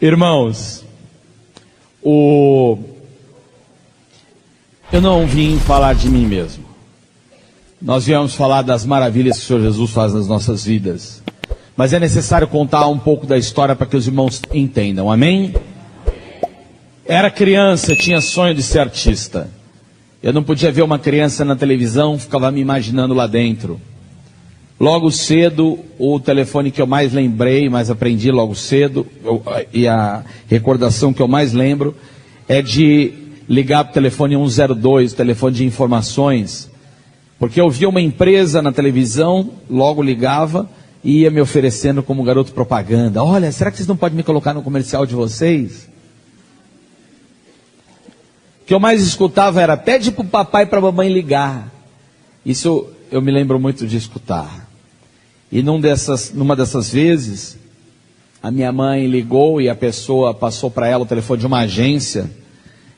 Irmãos, eu não vim falar de mim mesmo. Nós viemos falar das maravilhas que o Senhor Jesus faz nas nossas vidas. Mas é necessário contar um pouco da história para que os irmãos entendam, amém? Era criança, tinha sonho de ser artista. Eu não podia ver uma criança na televisão, ficava me imaginando lá dentro. Logo cedo, o telefone que eu mais lembrei, mais aprendi logo cedo, e a recordação que eu mais lembro, é de ligar para o telefone 102, telefone de informações, porque eu via uma empresa na televisão, logo ligava e ia me oferecendo como garoto propaganda. Olha, será que vocês não podem me colocar no comercial de vocês? O que eu mais escutava era, pede para o papai e para a mamãe ligar. Isso eu me lembro muito de escutar. E numa dessas vezes, a minha mãe ligou e a pessoa passou para ela o telefone de uma agência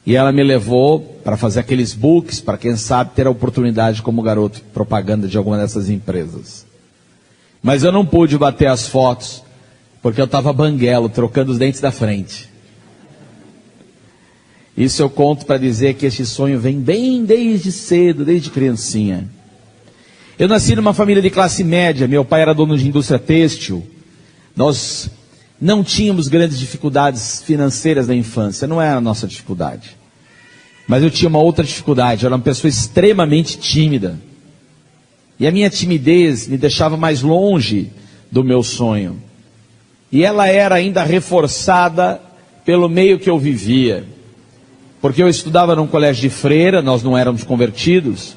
e ela me levou para fazer aqueles books, para quem sabe ter a oportunidade como garoto propaganda de alguma dessas empresas. Mas eu não pude bater as fotos, porque eu estava banguelo, trocando os dentes da frente. Isso eu conto para dizer que este sonho vem bem desde cedo, desde criancinha. Eu nasci numa família de classe média, meu pai era dono de indústria têxtil. Nós não tínhamos grandes dificuldades financeiras na infância, não era a nossa dificuldade. Mas eu tinha uma outra dificuldade, eu era uma pessoa extremamente tímida. E a minha timidez me deixava mais longe do meu sonho. E ela era ainda reforçada pelo meio que eu vivia. Porque eu estudava num colégio de freira, nós não éramos convertidos.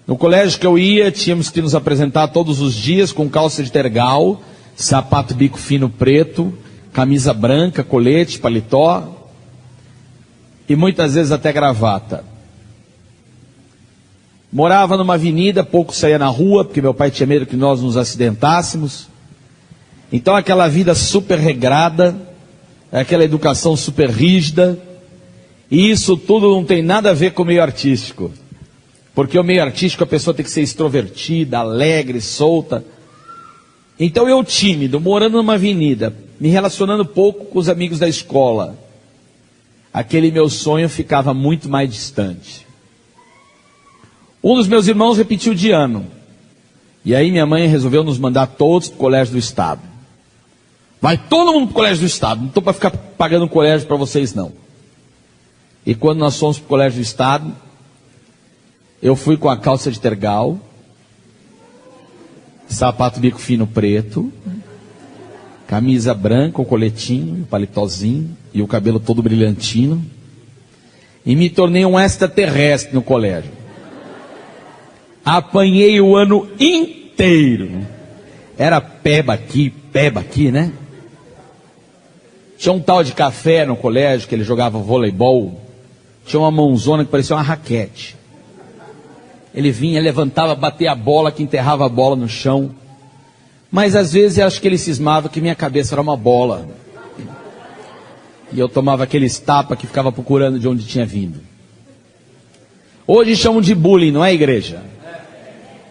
No colégio que eu ia, tínhamos que nos apresentar todos os dias com calça de tergal, sapato bico fino preto, camisa branca, colete, paletó e muitas vezes até gravata. Morava numa avenida, pouco saía na rua, porque meu pai tinha medo que nós nos acidentássemos. Então aquela vida super regrada, aquela educação super rígida, e isso tudo não tem nada a ver com o meio artístico. Porque o meio artístico a pessoa tem que ser extrovertida, alegre, solta. Então eu tímido, morando numa avenida, me relacionando pouco com os amigos da escola, aquele meu sonho ficava muito mais distante. Um dos meus irmãos repetiu de ano. E aí minha mãe resolveu nos mandar todos para o colégio do estado. Vai todo mundo para o colégio do estado, não estou para ficar pagando colégio para vocês não. E quando nós fomos para o colégio do estado, eu fui com a calça de tergal, sapato bico fino preto, camisa branca, o coletinho, o paletózinho e o cabelo todo brilhantino. E me tornei um extraterrestre no colégio. Apanhei o ano inteiro. Era peba aqui, né? Tinha um tal de café no colégio que ele jogava voleibol. Tinha uma mãozona que parecia uma raquete. Ele vinha, levantava, batia a bola, que enterrava a bola no chão. Mas às vezes eu acho que ele cismava que minha cabeça era uma bola. E eu tomava aqueles tapas que ficava procurando de onde tinha vindo. Hoje chamam de bullying, não é, igreja?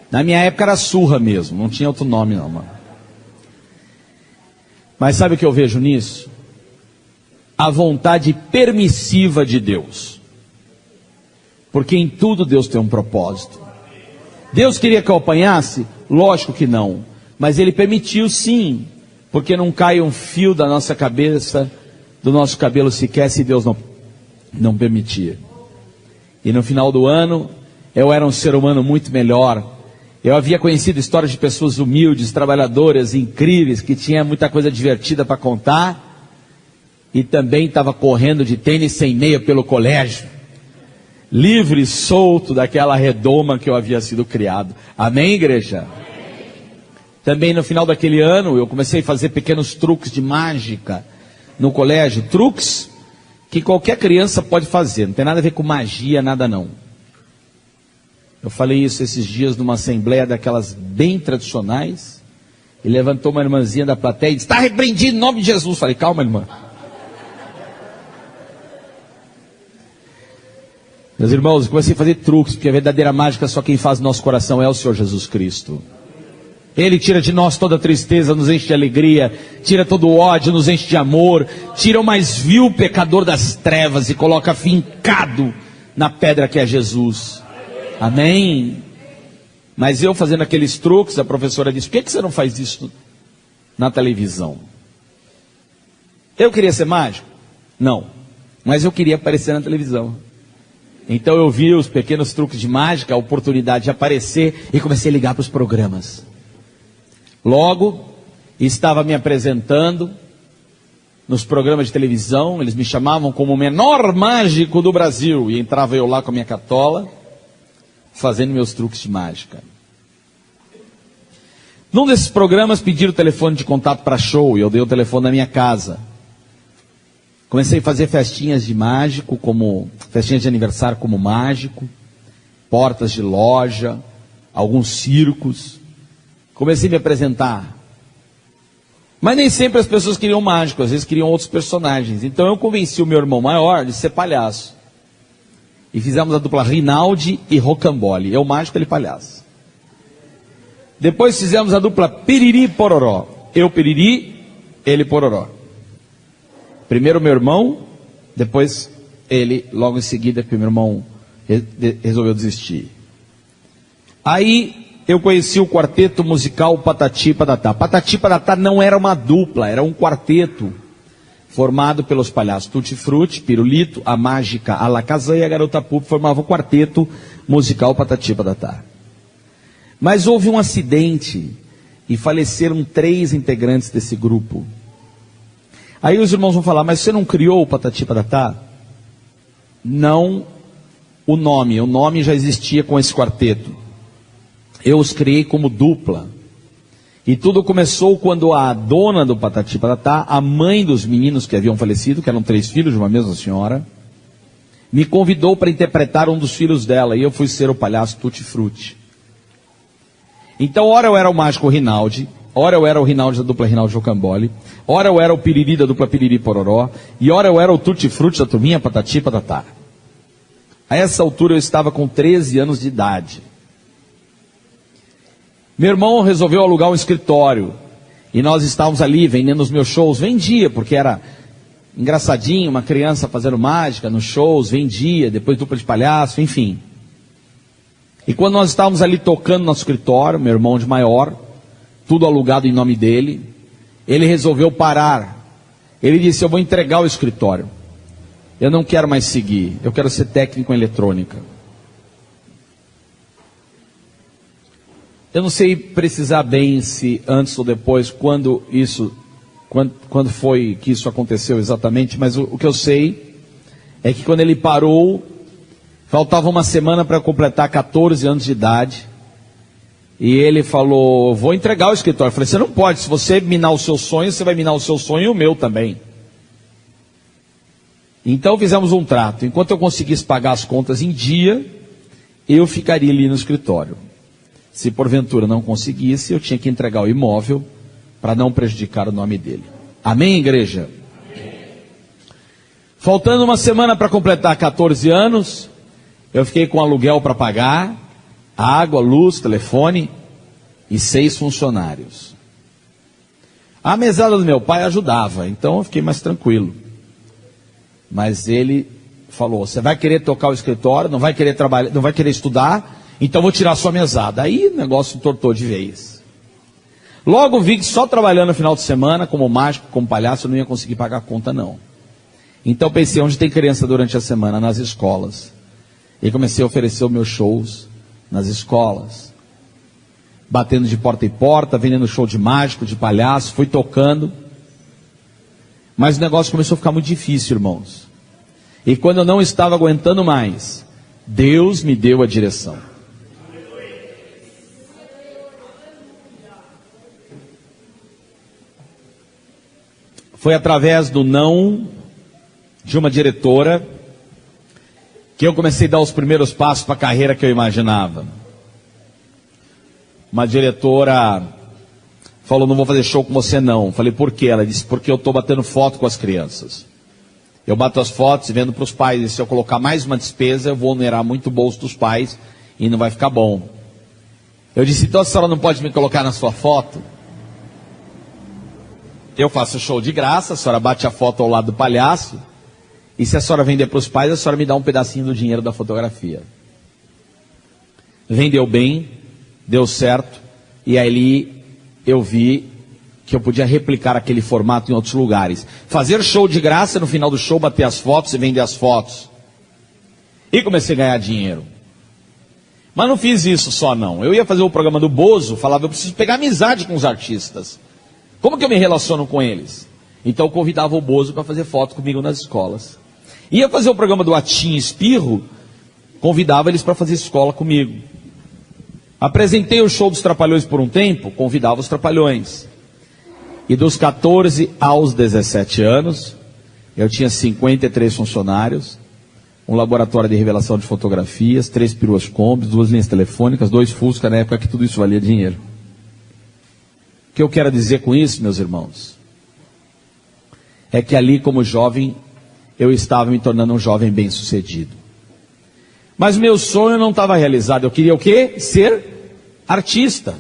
Na minha época era surra mesmo, não tinha outro nome não, mano. Mas sabe o que eu vejo nisso? A vontade permissiva de Deus. Porque em tudo Deus tem um propósito. Deus queria que eu apanhasse? Lógico que não. Mas Ele permitiu sim. Porque não cai um fio da nossa cabeça, do nosso cabelo sequer, se Deus não permitir. E no final do ano, eu era um ser humano muito melhor. Eu havia conhecido histórias de pessoas humildes, trabalhadoras, incríveis, que tinha muita coisa divertida para contar. E também estava correndo de tênis sem meia pelo colégio. Livre e solto daquela redoma que eu havia sido criado. Amém, igreja? Amém. Também no final daquele ano, eu comecei a fazer pequenos truques de mágica no colégio. Truques que qualquer criança pode fazer. Não tem nada a ver com magia, nada não. Eu falei isso esses dias numa assembleia daquelas bem tradicionais. E levantou uma irmãzinha da plateia e disse, está repreendido em nome de Jesus. Falei, calma, irmã. Meus irmãos, eu comecei a fazer truques, porque a verdadeira mágica só quem faz no nosso coração é o Senhor Jesus Cristo. Ele tira de nós toda tristeza, nos enche de alegria, tira todo o ódio, nos enche de amor, tira o mais vil pecador das trevas e coloca fincado na pedra que é Jesus. Amém? Mas eu fazendo aqueles truques, a professora disse: por que você não faz isso na televisão? Eu queria ser mágico? Não, mas eu queria aparecer na televisão. Então eu vi os pequenos truques de mágica, a oportunidade de aparecer, e comecei a ligar para os programas. Logo, estava me apresentando nos programas de televisão, eles me chamavam como o menor mágico do Brasil, e entrava eu lá com a minha cartola, fazendo meus truques de mágica. Num desses programas pediram o telefone de contato para show, e eu dei o telefone da minha casa. Comecei a fazer festinhas de mágico, como festinhas de aniversário como mágico, portas de loja, alguns circos. Comecei a me apresentar. Mas nem sempre as pessoas queriam mágico, às vezes queriam outros personagens. Então eu convenci o meu irmão maior de ser palhaço. E fizemos a dupla Rinaldi e Rocambole. Eu mágico, ele palhaço. Depois fizemos a dupla Piriri e Pororó. Eu Piriri, ele Pororó. Primeiro meu irmão, depois ele, logo em seguida, que o meu irmão resolveu desistir. Aí eu conheci o quarteto musical Patati Patatá. Patati Patatá não era uma dupla, era um quarteto formado pelos palhaços Tutti Frutti, Pirulito, a Mágica, a Lacazan e a Garota Pup formavam o quarteto musical Patati Patatá. Mas houve um acidente e faleceram 3 integrantes desse grupo. Aí os irmãos vão falar: mas você não criou o Patati Patatá? Não o nome já existia com esse quarteto. Eu os criei como dupla. E tudo começou quando a dona do Patati Patatá, a mãe dos meninos que haviam falecido, que eram 3 filhos de uma mesma senhora, me convidou para interpretar um dos filhos dela, e eu fui ser o palhaço Tutti Frutti. Então, ora eu era o mágico Rinaldi, ora eu era o Rinaldi da dupla Rinaldi Rocambole, ora eu era o Piriri da dupla Piriri Pororó, e ora eu era o Tutti Frutti da turminha Patati Patatá. A essa altura eu estava com 13 anos de idade. Meu irmão resolveu alugar um escritório, e nós estávamos ali vendendo os meus shows. Vendia, porque era engraçadinho, uma criança fazendo mágica nos shows, vendia, depois dupla de palhaço, enfim. E quando nós estávamos ali tocando no nosso escritório, meu irmão de maior, tudo alugado em nome dele, ele resolveu parar. Ele disse: eu vou entregar o escritório, eu não quero mais seguir, eu quero ser técnico em eletrônica. Eu não sei precisar bem se antes ou depois, quando foi que isso aconteceu exatamente, mas o que eu sei é que quando ele parou, faltava uma semana para completar 14 anos de idade, e ele falou: vou entregar o escritório. Eu falei: você não pode, se você minar o seu sonho, você vai minar o seu sonho e o meu também. Então fizemos um trato: enquanto eu conseguisse pagar as contas em dia, eu ficaria ali no escritório. Se porventura não conseguisse, eu tinha que entregar o imóvel para não prejudicar o nome dele. Amém, igreja? Amém. Faltando uma semana para completar 14 anos, eu fiquei com aluguel para pagar, água, luz, telefone e 6 funcionários. A mesada do meu pai ajudava, então eu fiquei mais tranquilo. Mas ele falou: você vai querer tocar o escritório, não vai querer trabalhar, não vai querer estudar, então vou tirar a sua mesada. Aí o negócio entortou de vez. Logo vi que só trabalhando no final de semana, como mágico, como palhaço, eu não ia conseguir pagar a conta não. Então pensei: onde tem criança durante a semana? Nas escolas. E comecei a oferecer os meus shows nas escolas, batendo de porta em porta, vendendo show de mágico, de palhaço, fui tocando. Mas o negócio começou a ficar muito difícil, irmãos. E quando eu não estava aguentando mais, Deus me deu a direção. Foi através do não de uma diretora que eu comecei a dar os primeiros passos para a carreira que eu imaginava. Uma diretora falou: não vou fazer show com você não. Falei: por quê? Ela disse: porque eu estou batendo foto com as crianças. Eu bato as fotos e vendo para os pais, e se eu colocar mais uma despesa, eu vou onerar muito o bolso dos pais e não vai ficar bom. Eu disse, então a senhora não pode me colocar na sua foto? Eu faço show de graça, a senhora bate a foto ao lado do palhaço, e se a senhora vender para os pais, a senhora me dá um pedacinho do dinheiro da fotografia. Vendeu bem, deu certo, e aí eu vi que eu podia replicar aquele formato em outros lugares. Fazer show de graça, no final do show, bater as fotos e vender as fotos. E comecei a ganhar dinheiro. Mas não fiz isso só não. Eu ia fazer o programa do Bozo, falava, eu preciso pegar amizade com os artistas. Como que eu me relaciono com eles? Então eu convidava o Bozo para fazer foto comigo nas escolas. Ia fazer o programa do Atim Espirro, convidava eles para fazer escola comigo. Apresentei o show dos Trapalhões por um tempo, convidava os Trapalhões. E dos 14 aos 17 anos, eu tinha 53 funcionários, um laboratório de revelação de fotografias, 3 peruas Kombis, 2 linhas telefônicas, 2 Fusca, na época que tudo isso valia dinheiro. O que eu quero dizer com isso, meus irmãos, é que ali, como jovem, eu estava me tornando um jovem bem-sucedido. Mas meu sonho não estava realizado. Eu queria o quê? Ser artista.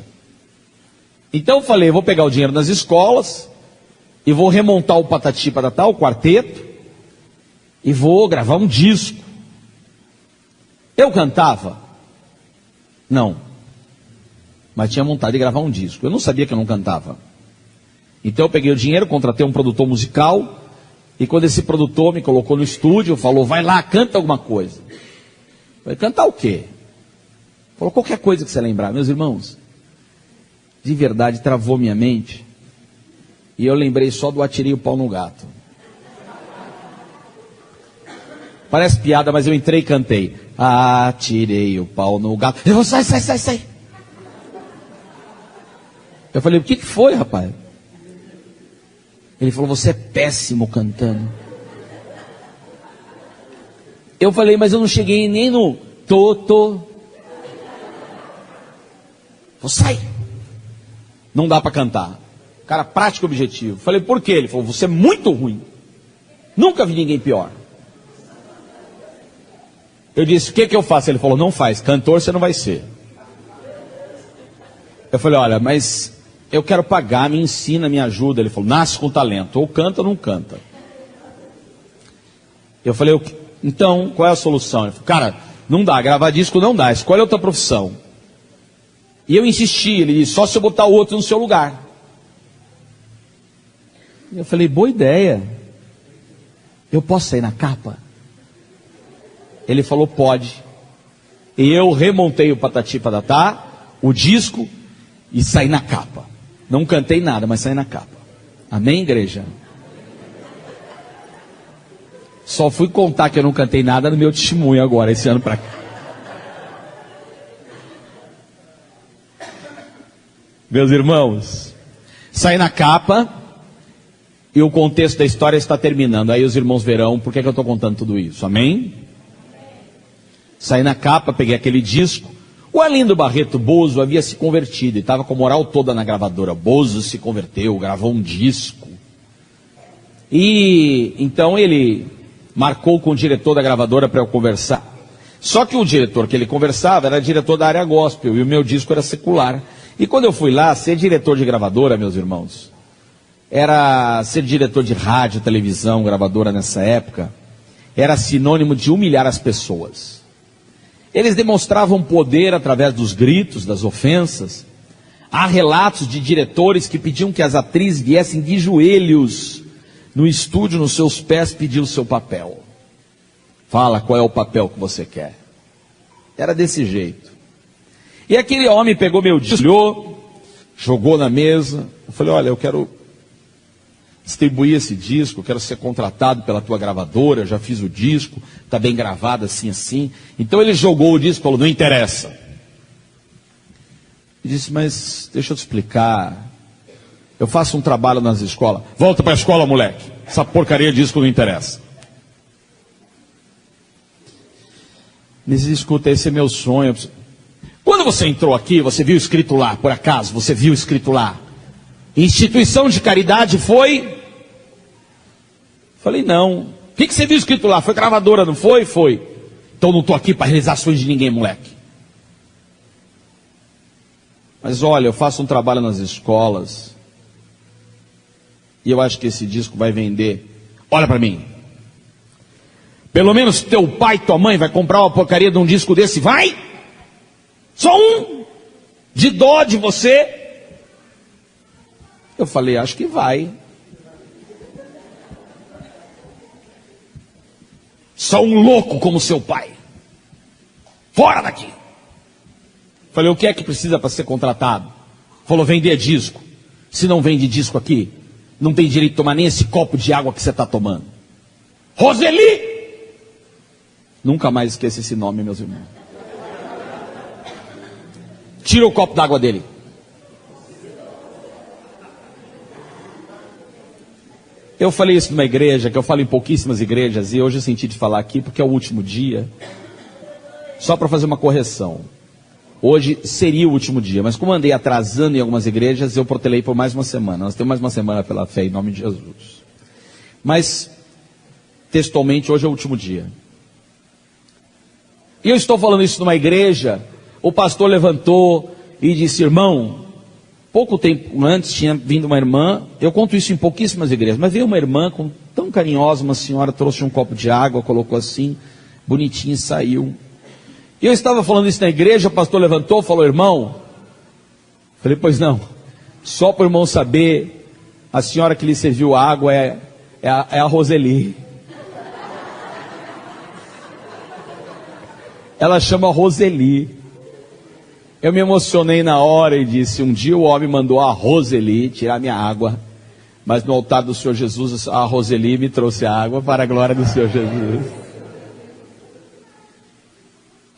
Então eu falei, eu vou pegar o dinheiro nas escolas, e vou remontar o Patati Patatá, o quarteto, e vou gravar um disco. Eu cantava? Não. Mas tinha vontade de gravar um disco. Eu não sabia que eu não cantava. Então eu peguei o dinheiro, contratei um produtor musical, e quando esse produtor me colocou no estúdio, falou, vai lá, canta alguma coisa. Eu falei, cantar o quê? Falou, qualquer coisa que você lembrar. Meus irmãos, de verdade travou minha mente, e eu lembrei só do Atirei o Pau no Gato. Parece piada, mas eu entrei e cantei. Atirei o pau no gato. Eu falei, sai. Eu falei, o que foi, rapaz? Ele falou, você é péssimo cantando. Eu falei, mas eu não cheguei nem no tô. Falei, sai. Não dá para cantar. Cara, prático e objetivo. Falei, por quê? Ele falou, você é muito ruim. Nunca vi ninguém pior. Eu disse, o que eu faço? Ele falou, não faz, cantor você não vai ser. Eu falei, olha, mas eu quero pagar, me ensina, me ajuda. Ele falou, nasce com talento, ou canta ou não canta. Eu falei, então, qual é a solução? Ele falou, cara, não dá, gravar disco não dá, escolhe outra profissão. E eu insisti, ele disse, só se eu botar o outro no seu lugar. Eu falei, boa ideia. Eu posso sair na capa? Ele falou, pode. E eu remontei o Patati Patatá, o disco, e saí na capa. Não cantei nada, mas saí na capa. Amém, igreja? Só fui contar que eu não cantei nada no meu testemunho agora, esse ano pra cá. Meus irmãos, saí na capa, e o contexto da história está terminando. Aí os irmãos verão por que eu estou contando tudo isso. Amém? Saí na capa, peguei aquele disco. O Arlindo Barreto Bozo havia se convertido e estava com a moral toda na gravadora. Bozo se converteu, gravou um disco. E então ele marcou com o diretor da gravadora para eu conversar. Só que o diretor que ele conversava era diretor da área gospel e o meu disco era secular. E quando eu fui lá, ser diretor de gravadora, meus irmãos, era ser diretor de rádio, televisão, gravadora nessa época, era sinônimo de humilhar as pessoas. Eles demonstravam poder através dos gritos, das ofensas. Há relatos de diretores que pediam que as atrizes viessem de joelhos no estúdio, nos seus pés, pedir o seu papel. Fala qual é o papel que você quer. Era desse jeito. E aquele homem pegou meu disco, jogou na mesa. Eu falei, olha, eu quero distribuir esse disco, eu quero ser contratado pela tua gravadora, eu já fiz o disco, está bem gravado assim. Então ele jogou o disco e falou, não interessa. Eu disse, mas deixa eu te explicar, eu faço um trabalho nas escolas. Volta para a escola, moleque, essa porcaria de disco não interessa. Mas escuta, esse é meu sonho. Quando você entrou aqui, você viu escrito lá, por acaso, você viu escrito lá, instituição de caridade foi? Falei, não. O que você viu escrito lá? Foi gravadora, não foi? Foi. Então não estou aqui para realizar sonhos de ninguém, moleque. Mas olha, eu faço um trabalho nas escolas e eu acho que esse disco vai vender. Olha para mim. Pelo menos teu pai e tua mãe vai comprar uma porcaria de um disco desse, vai? Só um? De dó de você? Eu falei, acho que vai. Só um louco como seu pai. Fora daqui. Falei, o que é que precisa para ser contratado? Falou, vender disco. Se não vende disco aqui, não tem direito de tomar nem esse copo de água que você está tomando. Roseli! Nunca mais esqueça esse nome, meus irmãos. Tira o copo d'água dele. Eu falei isso numa igreja, que eu falo em pouquíssimas igrejas, e hoje eu senti de falar aqui, porque é o último dia. Só para fazer uma correção. Hoje seria o último dia, mas como andei atrasando em algumas igrejas, eu protelei por mais uma semana. Nós temos mais uma semana pela fé, em nome de Jesus. Mas, textualmente, hoje é o último dia. E eu estou falando isso numa igreja, o pastor levantou e disse, irmão, pouco tempo antes tinha vindo uma irmã, eu conto isso em pouquíssimas igrejas, mas veio uma irmã tão carinhosa, uma senhora trouxe um copo de água, colocou assim, bonitinho e saiu. E eu estava falando isso na igreja, o pastor levantou, falou, irmão, falei, pois não, só para o irmão saber, a senhora que lhe serviu água é a Roseli. Ela chama Roseli. Eu me emocionei na hora e disse, um dia o homem mandou a Roseli tirar minha água, mas no altar do Senhor Jesus, a Roseli me trouxe a água para a glória do Senhor Jesus.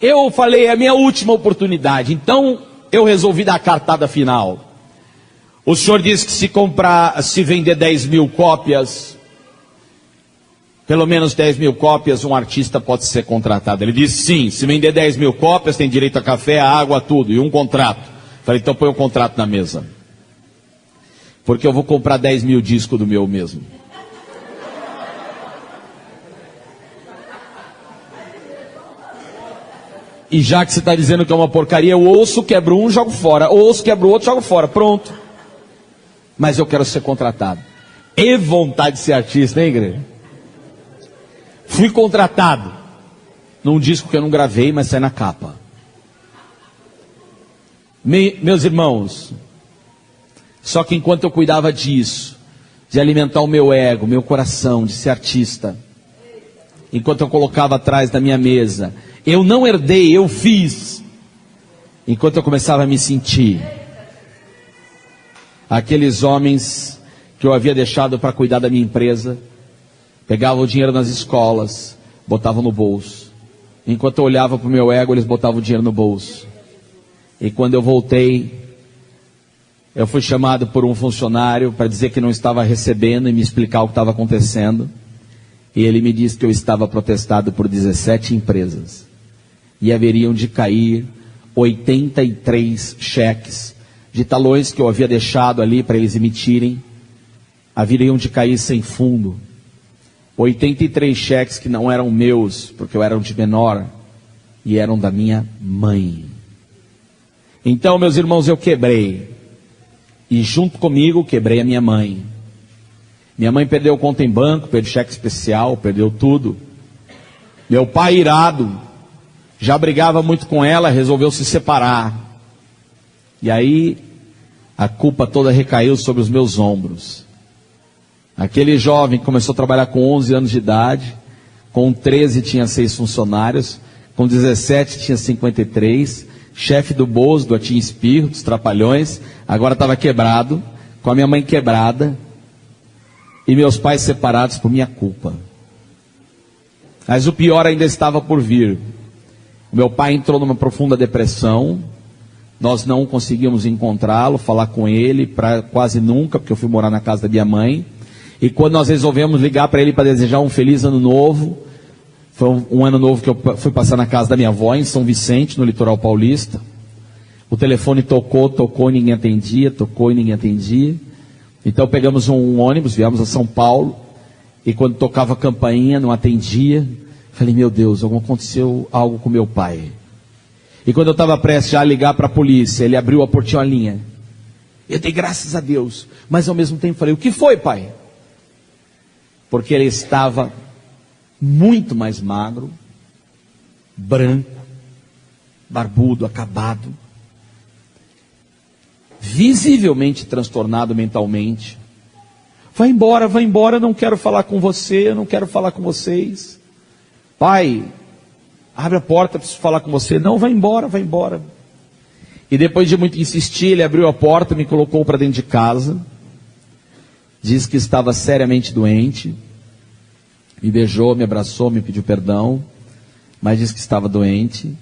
Eu falei, é a minha última oportunidade, então eu resolvi dar a cartada final. O senhor disse que se vender 10 mil cópias, pelo menos 10 mil cópias, um artista pode ser contratado. Ele disse, sim, se vender 10 mil cópias, tem direito a café, a água, tudo, e um contrato. Falei, então põe um contrato na mesa. Porque eu vou comprar 10 mil discos do meu mesmo. E já que você está dizendo que é uma porcaria, eu ouço, quebro um, jogo fora. Ouço, quebro outro, jogo fora. Pronto. Mas eu quero ser contratado. E vontade de ser artista, hein, igreja? Fui contratado. Num disco que eu não gravei, mas sai na capa. Meus irmãos, só que enquanto eu cuidava disso, de alimentar o meu ego, meu coração, de ser artista, enquanto eu colocava atrás da minha mesa, eu não herdei, eu fiz. Enquanto eu começava a me sentir, aqueles homens que eu havia deixado para cuidar da minha empresa, pegavam o dinheiro nas escolas, botavam no bolso. Enquanto eu olhava para o meu ego, eles botavam o dinheiro no bolso. E quando eu voltei, eu fui chamado por um funcionário para dizer que não estava recebendo e me explicar o que estava acontecendo. E ele me disse que eu estava protestado por 17 empresas. E haveriam de cair 83 cheques de talões que eu havia deixado ali para eles emitirem. Haveriam de cair sem fundo. 83 cheques que não eram meus, porque eu era de menor, e eram da minha mãe. Então, meus irmãos, eu quebrei. E junto comigo, quebrei a minha mãe. Minha mãe perdeu conta em banco, perdeu cheque especial, perdeu tudo. Meu pai, irado, já brigava muito com ela, resolveu se separar. E aí, a culpa toda recaiu sobre os meus ombros. Aquele jovem que começou a trabalhar com 11 anos de idade, com 13 tinha 6 funcionários, com 17 tinha 53, chefe do Bozo, do Atim Espirro, dos Trapalhões, agora estava quebrado, com a minha mãe quebrada, e meus pais separados por minha culpa. Mas o pior ainda estava por vir. Meu pai entrou numa profunda depressão, nós não conseguimos encontrá-lo, falar com ele, quase nunca, porque eu fui morar na casa da minha mãe. E quando nós resolvemos ligar para ele para desejar um feliz ano novo, foi um ano novo que eu fui passar na casa da minha avó, em São Vicente, no litoral paulista. O telefone tocou e ninguém atendia, tocou e ninguém atendia. Então pegamos um ônibus, viemos a São Paulo, e quando tocava a campainha, não atendia. Falei, meu Deus, aconteceu algo com meu pai. E quando eu estava prestes a ligar para a polícia, ele abriu a portinholinha. Eu dei graças a Deus, mas ao mesmo tempo falei: o que foi, pai? Porque ele estava muito mais magro, branco, barbudo, acabado, visivelmente transtornado mentalmente. Vai embora, eu não quero falar com você, eu não quero falar com vocês. Pai, abre a porta, preciso falar com você. Não, vai embora. E depois de muito insistir, ele abriu a porta, me colocou para dentro de casa, disse que estava seriamente doente, me beijou, me abraçou, me pediu perdão, mas disse que estava doente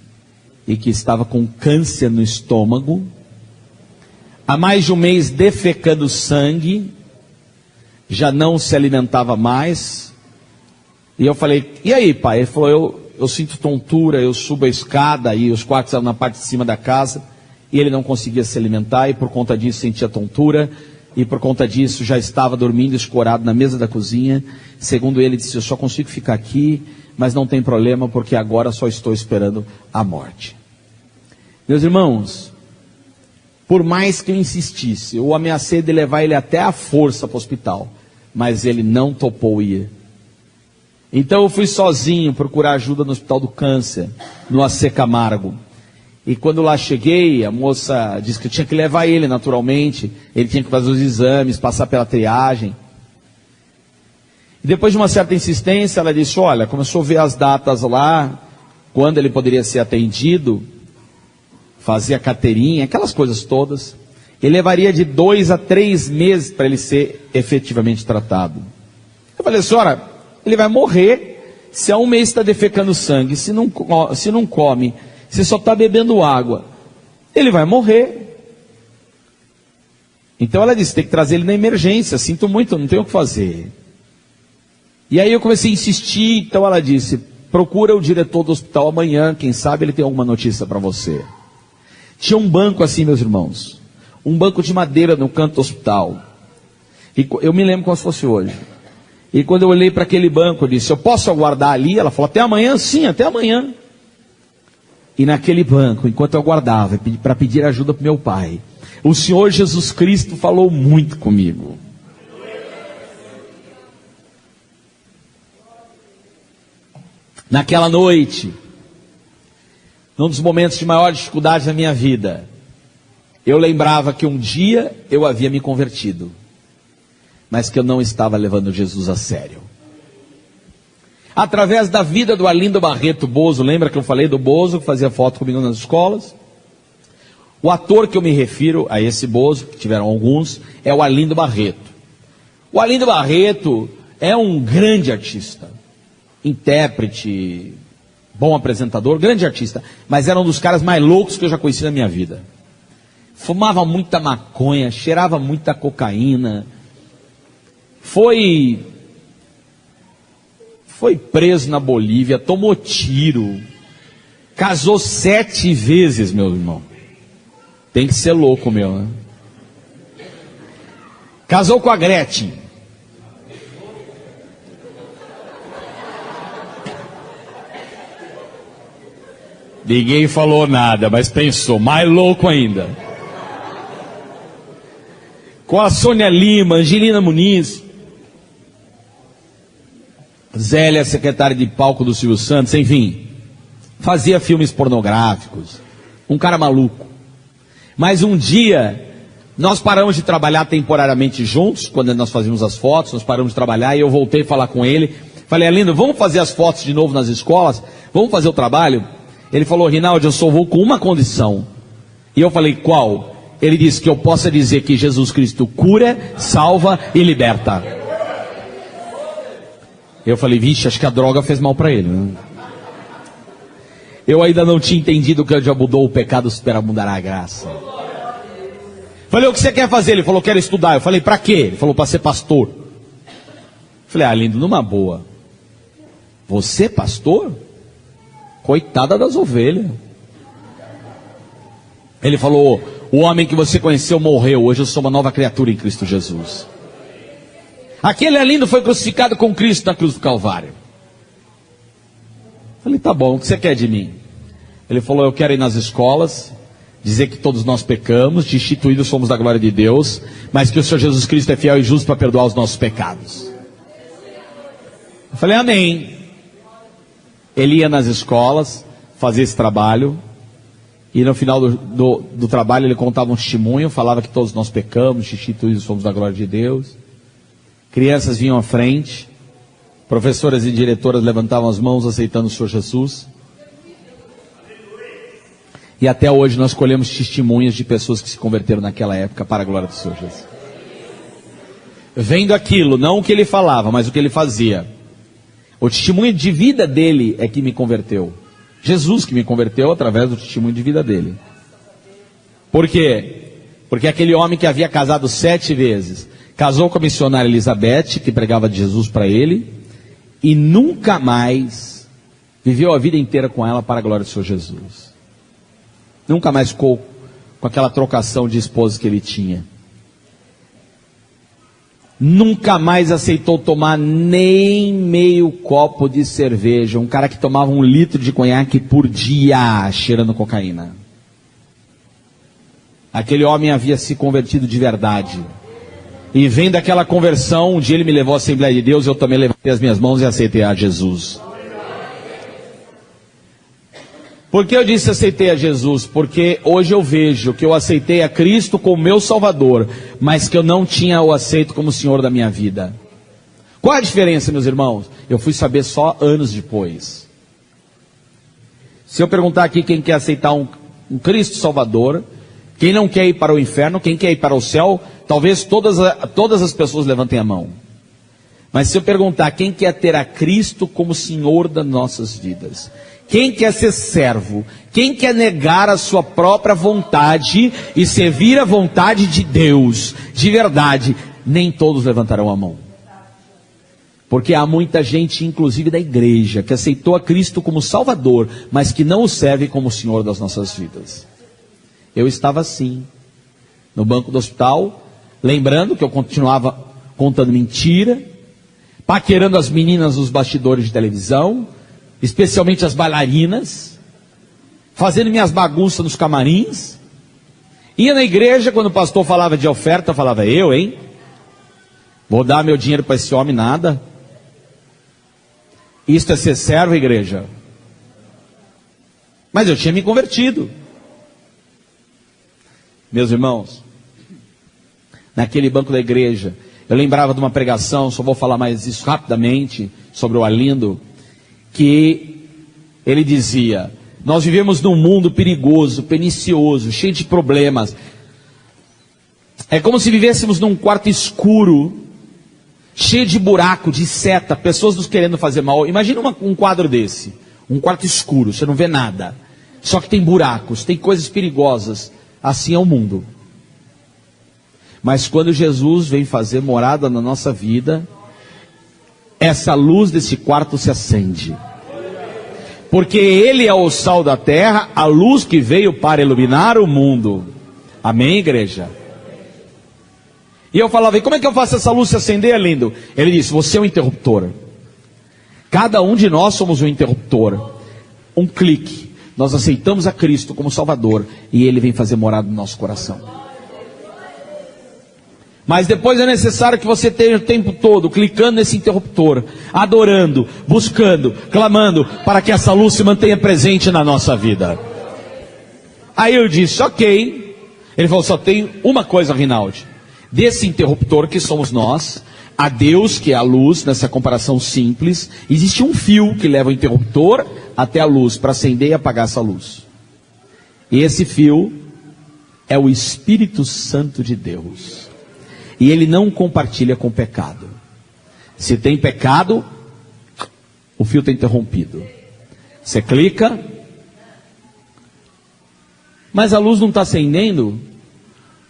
e que estava com câncer no estômago, há mais de um mês defecando sangue, já não se alimentava mais. E eu falei: e aí, pai? Ele falou: eu sinto tontura, eu subo a escada, e os quartos eram na parte de cima da casa, e ele não conseguia se alimentar, e por conta disso sentia tontura, e por conta disso já estava dormindo escorado na mesa da cozinha. Segundo ele, disse: eu só consigo ficar aqui, mas não tem problema, porque agora só estou esperando a morte. Meus irmãos, por mais que eu insistisse, eu ameacei de levar ele até à força para o hospital, mas ele não topou ir. Então eu fui sozinho procurar ajuda no Hospital do Câncer, no AC Camargo. E quando lá cheguei, a moça disse que eu tinha que levar ele naturalmente, ele tinha que fazer os exames, passar pela triagem. E depois de uma certa insistência, ela disse: olha, começou a ver as datas lá, quando ele poderia ser atendido, fazia carteirinha, aquelas coisas todas. Ele levaria de 2 a 3 meses para ele ser efetivamente tratado. Eu falei: senhora, ele vai morrer se há um mês está defecando sangue, se não come, se só está bebendo água, ele vai morrer. Então ela disse: tem que trazer ele na emergência, sinto muito, não tenho o que fazer. E aí eu comecei a insistir, então ela disse: procura o diretor do hospital amanhã, quem sabe ele tem alguma notícia para você. Tinha um banco assim, meus irmãos, um banco de madeira no canto do hospital, e eu me lembro como se fosse hoje. E quando eu olhei para aquele banco, eu disse: eu posso aguardar ali? Ela falou: até amanhã? Sim, até amanhã. E naquele banco, enquanto eu aguardava para pedir ajuda para meu pai, o Senhor Jesus Cristo falou muito comigo. Naquela noite, num dos momentos de maior dificuldade da minha vida, eu lembrava que um dia eu havia me convertido, mas que eu não estava levando Jesus a sério. Através da vida do Arlindo Barreto Bozo, lembra que eu falei do Bozo, que fazia foto comigo nas escolas? O ator que eu me refiro a esse Bozo, que tiveram alguns, é o Arlindo Barreto. O Arlindo Barreto é um grande artista, intérprete, bom apresentador, grande artista, mas era um dos caras mais loucos que eu já conheci na minha vida. Fumava muita maconha, cheirava muita cocaína, foi preso na Bolívia, tomou tiro, casou 7 vezes, meu irmão. Tem que ser louco, meu, né? Casou com a Gretchen. Ninguém falou nada, mas pensou, mais louco ainda. Com a Sônia Lima, Angelina Muniz, Zélia, secretária de palco do Silvio Santos, enfim, fazia filmes pornográficos, um cara maluco. Mas um dia, nós paramos de trabalhar temporariamente juntos, quando nós fazíamos as fotos, nós paramos de trabalhar, e eu voltei a falar com ele, falei: Arlindo, vamos fazer as fotos de novo nas escolas? Vamos fazer o trabalho? Ele falou: Rinaldi, eu só vou com uma condição. E eu falei: qual? Ele disse que eu possa dizer que Jesus Cristo cura, salva e liberta. Eu falei: vixe, acho que a droga fez mal para ele, né? Eu ainda não tinha entendido que eu já mudou o pecado, superamundará a graça. Falei: o que você quer fazer? Ele falou: quero estudar. Eu falei: para quê? Ele falou: para ser pastor. Falei: Arlindo, numa boa, você pastor? Coitada das ovelhas. Ele falou: o homem que você conheceu morreu, hoje eu sou uma nova criatura em Cristo Jesus. Aquele Arlindo foi crucificado com Cristo na cruz do Calvário. Falei: tá bom, o que você quer de mim? Ele falou: eu quero ir nas escolas, dizer que todos nós pecamos, destituídos somos da glória de Deus, mas que o Senhor Jesus Cristo é fiel e justo para perdoar os nossos pecados. Eu falei: amém. Ele ia nas escolas, fazia esse trabalho, e no final do trabalho ele contava um testemunho, falava que todos nós pecamos, destituídos somos da glória de Deus. Crianças vinham à frente, professoras e diretoras levantavam as mãos aceitando o Senhor Jesus. E até hoje nós colhemos testemunhas de pessoas que se converteram naquela época para a glória do Senhor Jesus. Vendo aquilo, não o que ele falava, mas o que ele fazia. O testemunho de vida dele é que me converteu. Jesus que me converteu através do testemunho de vida dele. Por quê? Porque aquele homem que havia casado 7 vezes, casou com a missionária Elizabeth, que pregava de Jesus para ele, e nunca mais viveu a vida inteira com ela para a glória do Senhor Jesus. Nunca mais ficou com aquela trocação de esposas que ele tinha. Nunca mais aceitou tomar nem meio copo de cerveja. Um cara que tomava 1 litro de conhaque por dia, cheirando cocaína. Aquele homem havia se convertido de verdade. E vendo aquela conversão, um dia ele me levou à Assembleia de Deus, eu também levantei as minhas mãos e aceitei a Jesus. Por que eu disse aceitei a Jesus? Porque hoje eu vejo que eu aceitei a Cristo como meu Salvador, mas que eu não tinha o aceito como Senhor da minha vida. Qual a diferença, meus irmãos? Eu fui saber só anos depois. Se eu perguntar aqui quem quer aceitar um Cristo Salvador, quem não quer ir para o inferno, quem quer ir para o céu, talvez todas as pessoas levantem a mão. Mas se eu perguntar quem quer ter a Cristo como Senhor das nossas vidas, quem quer ser servo, quem quer negar a sua própria vontade e servir a vontade de Deus, de verdade, nem todos levantarão a mão. Porque há muita gente, inclusive da igreja, que aceitou a Cristo como Salvador, mas que não o serve como Senhor das nossas vidas. Eu estava assim, no banco do hospital, lembrando que eu continuava contando mentira, paquerando as meninas nos bastidores de televisão, especialmente as bailarinas, fazendo minhas bagunças nos camarins. Ia na igreja, quando o pastor falava de oferta, eu falava: eu, hein? Vou dar meu dinheiro para esse homem, nada. Isto é ser servo, igreja. Mas eu tinha me convertido. Meus irmãos, naquele banco da igreja, eu lembrava de uma pregação, só vou falar mais isso rapidamente, sobre o Arlindo, que ele dizia: nós vivemos num mundo perigoso, pernicioso, cheio de problemas. É como se vivêssemos num quarto escuro, cheio de buraco, de seta, pessoas nos querendo fazer mal. Imagina um quadro desse, um quarto escuro, você não vê nada, só que tem buracos, tem coisas perigosas. Assim é o mundo. Mas quando Jesus vem fazer morada na nossa vida, essa luz desse quarto se acende. Porque Ele é o sal da terra, a luz que veio para iluminar o mundo. Amém, igreja? E eu falava: e como é que eu faço essa luz se acender, lindo? Ele disse: você é um interruptor. Cada um de nós somos um interruptor. Um clique. Nós aceitamos a Cristo como Salvador, e Ele vem fazer morada no nosso coração. Mas depois é necessário que você esteja o tempo todo clicando nesse interruptor, adorando, buscando, clamando, para que essa luz se mantenha presente na nossa vida. Aí eu disse: ok. Ele falou: só tem uma coisa, Rinaldi. Desse interruptor que somos nós, a Deus, que é a luz, nessa comparação simples, existe um fio que leva o interruptor até a luz, para acender e apagar essa luz. E esse fio é o Espírito Santo de Deus. E ele não compartilha com o pecado. Se tem pecado, o fio está interrompido. Você clica, mas a luz não está acendendo.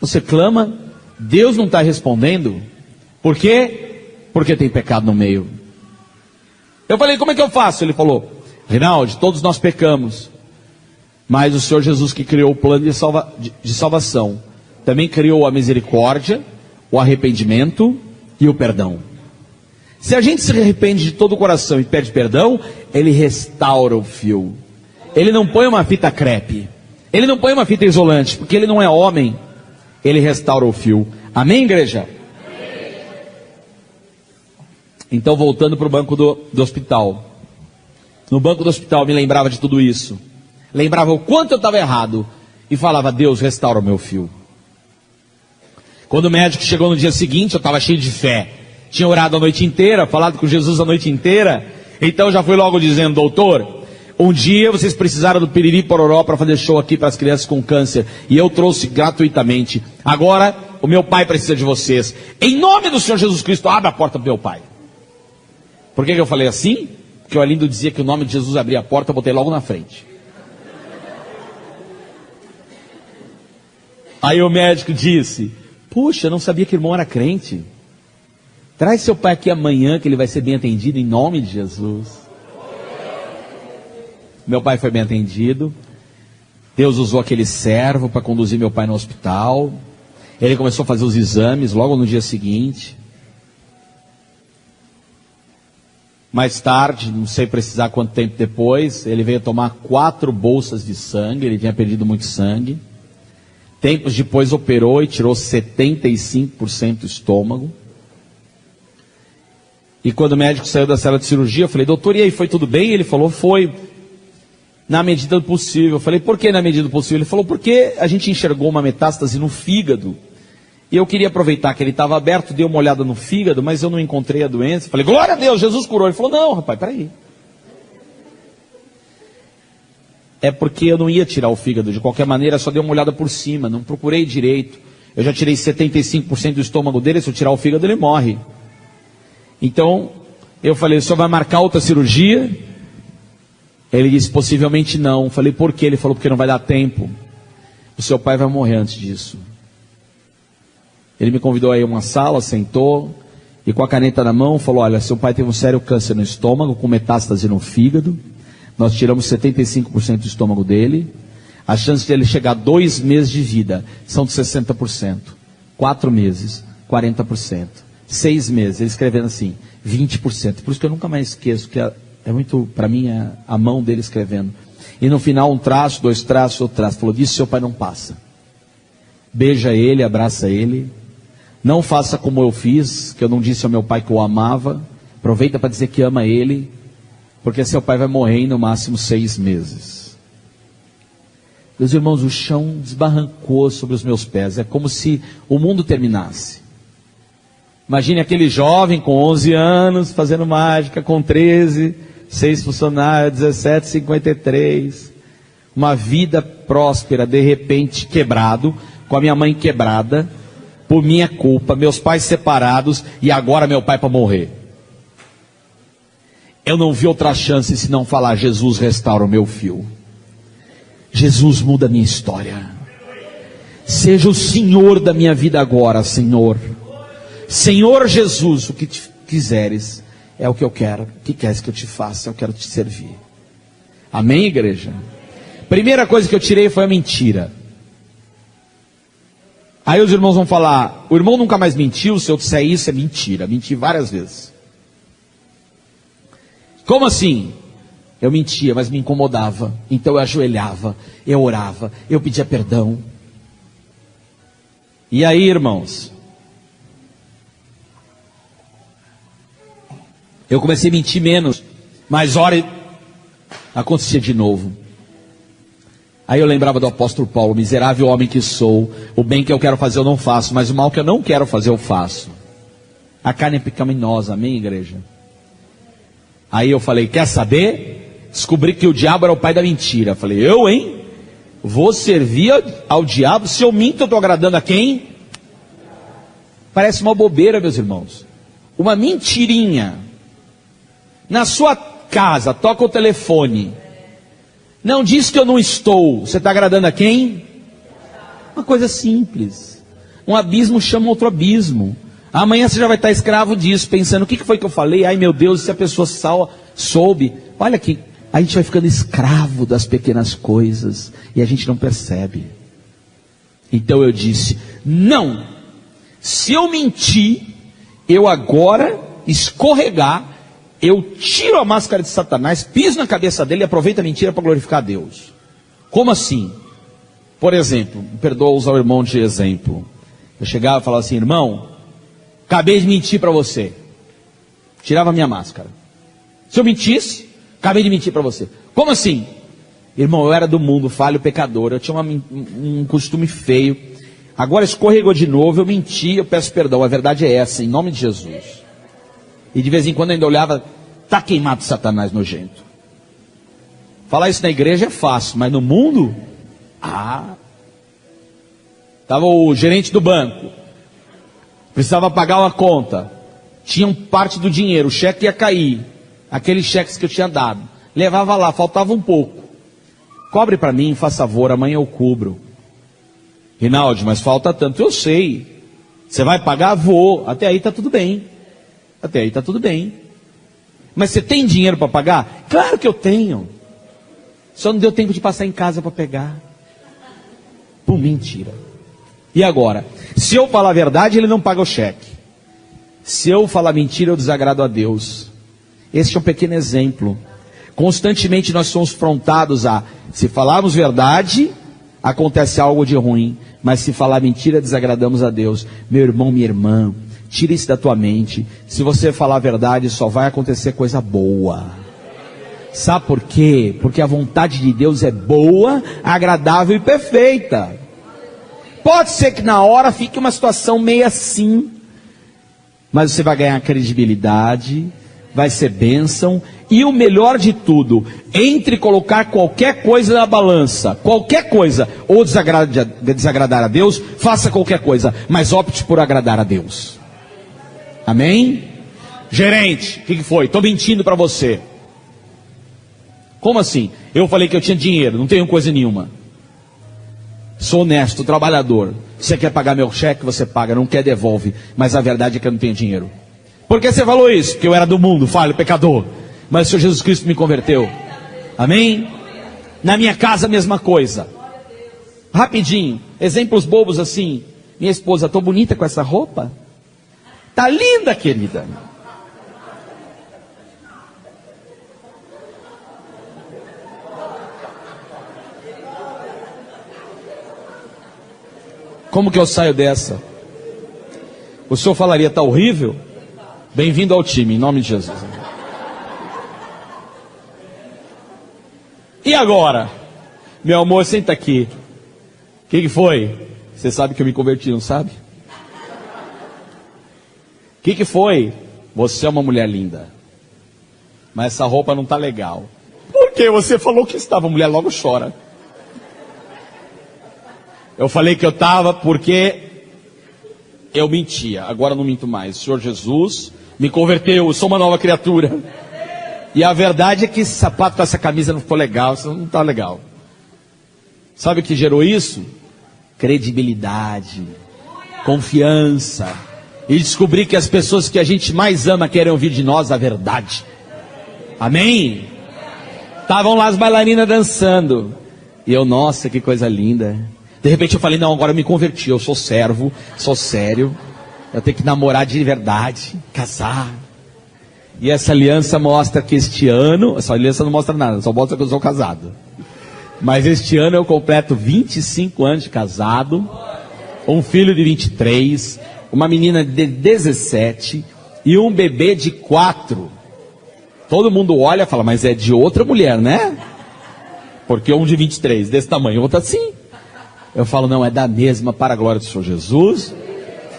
Você clama, Deus não está respondendo. Por quê? Porque tem pecado no meio. Eu falei: como é que eu faço? Ele falou: Rinaldi, todos nós pecamos, mas o Senhor Jesus, que criou o plano de salvação, também criou a misericórdia, o arrependimento e o perdão. Se a gente se arrepende de todo o coração e pede perdão, Ele restaura o fio. Ele não põe uma fita crepe. Ele não põe uma fita isolante, porque ele não é homem. Ele restaura o fio. Amém, igreja? Então, voltando para o banco do hospital. No banco do hospital, eu me lembrava de tudo isso. Lembrava o quanto eu estava errado. E falava, Deus, restaura o meu fio. Quando o médico chegou no dia seguinte, eu estava cheio de fé. Tinha orado a noite inteira, falado com Jesus a noite inteira. Então já fui logo dizendo, doutor, um dia vocês precisaram do piriri pororó para fazer show aqui para as crianças com câncer. E eu trouxe gratuitamente. Agora, o meu pai precisa de vocês. Em nome do Senhor Jesus Cristo, abre a porta do meu pai. Por que eu falei assim? Porque o Arlindo dizia que o nome de Jesus abria a porta, eu botei logo na frente. Aí o médico disse, puxa, eu não sabia que o irmão era crente. Traz seu pai aqui amanhã que ele vai ser bem atendido em nome de Jesus. Meu pai foi bem atendido. Deus usou aquele servo para conduzir meu pai no hospital. Ele começou a fazer os exames logo no dia seguinte. Mais tarde, não sei precisar quanto tempo depois, ele veio tomar 4 bolsas de sangue, ele tinha perdido muito sangue. Tempos depois operou e tirou 75% do estômago. E quando o médico saiu da sala de cirurgia, eu falei, doutor, e aí, foi tudo bem? Ele falou, foi na medida do possível. Eu falei, por que na medida do possível? Ele falou, porque a gente enxergou uma metástase no fígado. E eu queria aproveitar que ele estava aberto, dei uma olhada no fígado, mas eu não encontrei a doença. Falei, glória a Deus, Jesus curou. Ele falou, não, rapaz, peraí. É porque eu não ia tirar o fígado de qualquer maneira, só dei uma olhada por cima, não procurei direito. Eu já tirei 75% do estômago dele, se eu tirar o fígado ele morre. Então, eu falei, o senhor vai marcar outra cirurgia? Ele disse, possivelmente não. Eu falei, por quê? Ele falou, porque não vai dar tempo. O seu pai vai morrer antes disso. Ele me convidou aí a uma sala, sentou, e com a caneta na mão, falou, olha, seu pai teve um sério câncer no estômago, com metástase no fígado. Nós tiramos 75% do estômago dele. A chance de ele chegar a 2 meses de vida são de 60%. 4 meses, 40%. 6 meses, ele escrevendo assim, 20%. Por isso que eu nunca mais esqueço, que é muito, para mim, é a mão dele escrevendo. E no final, 1 traço, 2 traços, outro traço. Falou, disso seu pai não passa. Beija ele, abraça ele. Não faça como eu fiz, que eu não disse ao meu pai que eu amava. Aproveita para dizer que ama ele, porque seu pai vai morrer em no máximo 6 meses. Meus irmãos, o chão desbarrancou sobre os meus pés. É como se o mundo terminasse. Imagine aquele jovem com 11 anos, fazendo mágica, com 13, 6 funcionários, 17, 53. Uma vida próspera, de repente quebrado, com a minha mãe quebrada, por minha culpa, meus pais separados, e agora meu pai para morrer. Eu não vi outra chance senão falar, Jesus restaura o meu fio. Jesus muda a minha história. Seja o Senhor da minha vida agora, Senhor. Senhor Jesus, o que quiseres, é o que eu quero. O que queres que eu te faça, eu quero te servir. Amém, igreja? Primeira coisa que eu tirei foi a mentira. Aí os irmãos vão falar, o irmão nunca mais mentiu, se eu disser isso é mentira. Menti várias vezes. Como assim? Eu mentia, mas me incomodava. Então eu ajoelhava, eu orava, eu pedia perdão. E aí, irmãos, eu comecei a mentir menos, mas hora acontecia de novo. Aí eu lembrava do apóstolo Paulo, miserável homem que sou, o bem que eu quero fazer eu não faço, mas o mal que eu não quero fazer eu faço. A carne é pecaminosa, amém, igreja? Aí eu falei, quer saber? Descobri que o diabo era o pai da mentira. Falei, eu, hein? Vou servir ao diabo? Se eu minto, eu estou agradando a quem? Parece uma bobeira, meus irmãos. Uma mentirinha. Na sua casa, toca o telefone. Não diz que eu não estou. Você está agradando a quem? Uma coisa simples. Um abismo chama outro abismo. Amanhã você já vai estar escravo disso, pensando, o que foi que eu falei? Ai meu Deus, se a pessoa soube. Olha aqui, a gente vai ficando escravo das pequenas coisas, e a gente não percebe. Então eu disse, não. Se eu mentir, eu agora escorregar, eu tiro a máscara de Satanás, piso na cabeça dele e aproveito a mentira para glorificar a Deus. Como assim? Por exemplo, perdoa usar o irmão de exemplo. Eu chegava e falava assim: irmão, acabei de mentir para você. Tirava a minha máscara. Se eu mentisse, acabei de mentir para você. Como assim? Irmão, eu era do mundo, falho, pecador, eu tinha um costume feio. Agora escorregou de novo, eu menti, eu peço perdão. A verdade é essa, em nome de Jesus. E de vez em quando eu ainda olhava: tá queimado Satanás nojento. Falar isso na igreja é fácil, mas no mundo, estava o gerente do banco, precisava pagar uma conta, tinha parte do dinheiro, o cheque ia cair, aqueles cheques que eu tinha dado, levava lá, faltava um pouco. Cobre para mim, faz favor, amanhã eu cubro. Rinaldi, mas falta tanto. Eu sei, você vai pagar? Vou, até aí está tudo bem. Até aí está tudo bem. Mas você tem dinheiro para pagar? Claro que eu tenho. Só não deu tempo de passar em casa para pegar. Pô, mentira. E agora? Se eu falar a verdade, ele não paga o cheque. Se eu falar mentira, eu desagrado a Deus. Esse é um pequeno exemplo. Constantemente nós somos confrontados a: se falarmos verdade, acontece algo de ruim. Mas se falar mentira, desagradamos a Deus. Meu irmão, minha irmã, tira isso da tua mente. Se você falar a verdade, só vai acontecer coisa boa. Sabe por quê? Porque a vontade de Deus é boa, agradável e perfeita. Pode ser que na hora fique uma situação meio assim, mas você vai ganhar credibilidade, vai ser bênção. E o melhor de tudo, entre colocar qualquer coisa na balança, qualquer coisa, ou desagradar a Deus, faça qualquer coisa, mas opte por agradar a Deus. Amém? Gerente, o que foi? Estou mentindo para você. Como assim? Eu falei que eu tinha dinheiro, não tenho coisa nenhuma. Sou honesto, trabalhador. Você quer pagar meu cheque, você paga, não quer, devolve. Mas a verdade é que eu não tenho dinheiro. Por que você falou isso? Porque eu era do mundo, falho, pecador. Mas o Senhor Jesus Cristo me converteu. Amém? Na minha casa a mesma coisa. Rapidinho, exemplos bobos assim. Minha esposa: tô bonita com essa roupa? Tá linda, querida. Como que eu saio dessa? O senhor falaria: tá horrível? Bem-vindo ao time, em nome de Jesus. E agora? Meu amor, senta aqui. O que foi? Você sabe que eu me converti, não sabe? O que foi? Você é uma mulher linda, mas essa roupa não tá legal. Por quê? Você falou que estava. A mulher logo chora. Eu falei que eu estava porque eu mentia. Agora não minto mais. O Senhor Jesus me converteu, eu sou uma nova criatura. E a verdade é que esse sapato com essa camisa não ficou legal, isso não está legal. Sabe o que gerou isso? Credibilidade, confiança. E descobrir que as pessoas que a gente mais ama querem ouvir de nós a verdade. Amém? Estavam lá as bailarinas dançando. E eu, nossa, que coisa linda. De repente eu falei: não, agora eu me converti, eu sou servo, sou sério. Eu tenho que namorar de verdade, casar. E essa aliança mostra que este ano, essa aliança não mostra nada, só mostra que eu sou casado. Mas este ano eu completo 25 anos de casado, um filho de 23, uma menina de 17 e um bebê de 4. Todo mundo olha e fala: mas é de outra mulher, né? Porque um de 23, desse tamanho, outro assim. Eu falo: não, é da mesma, para a glória do Senhor Jesus.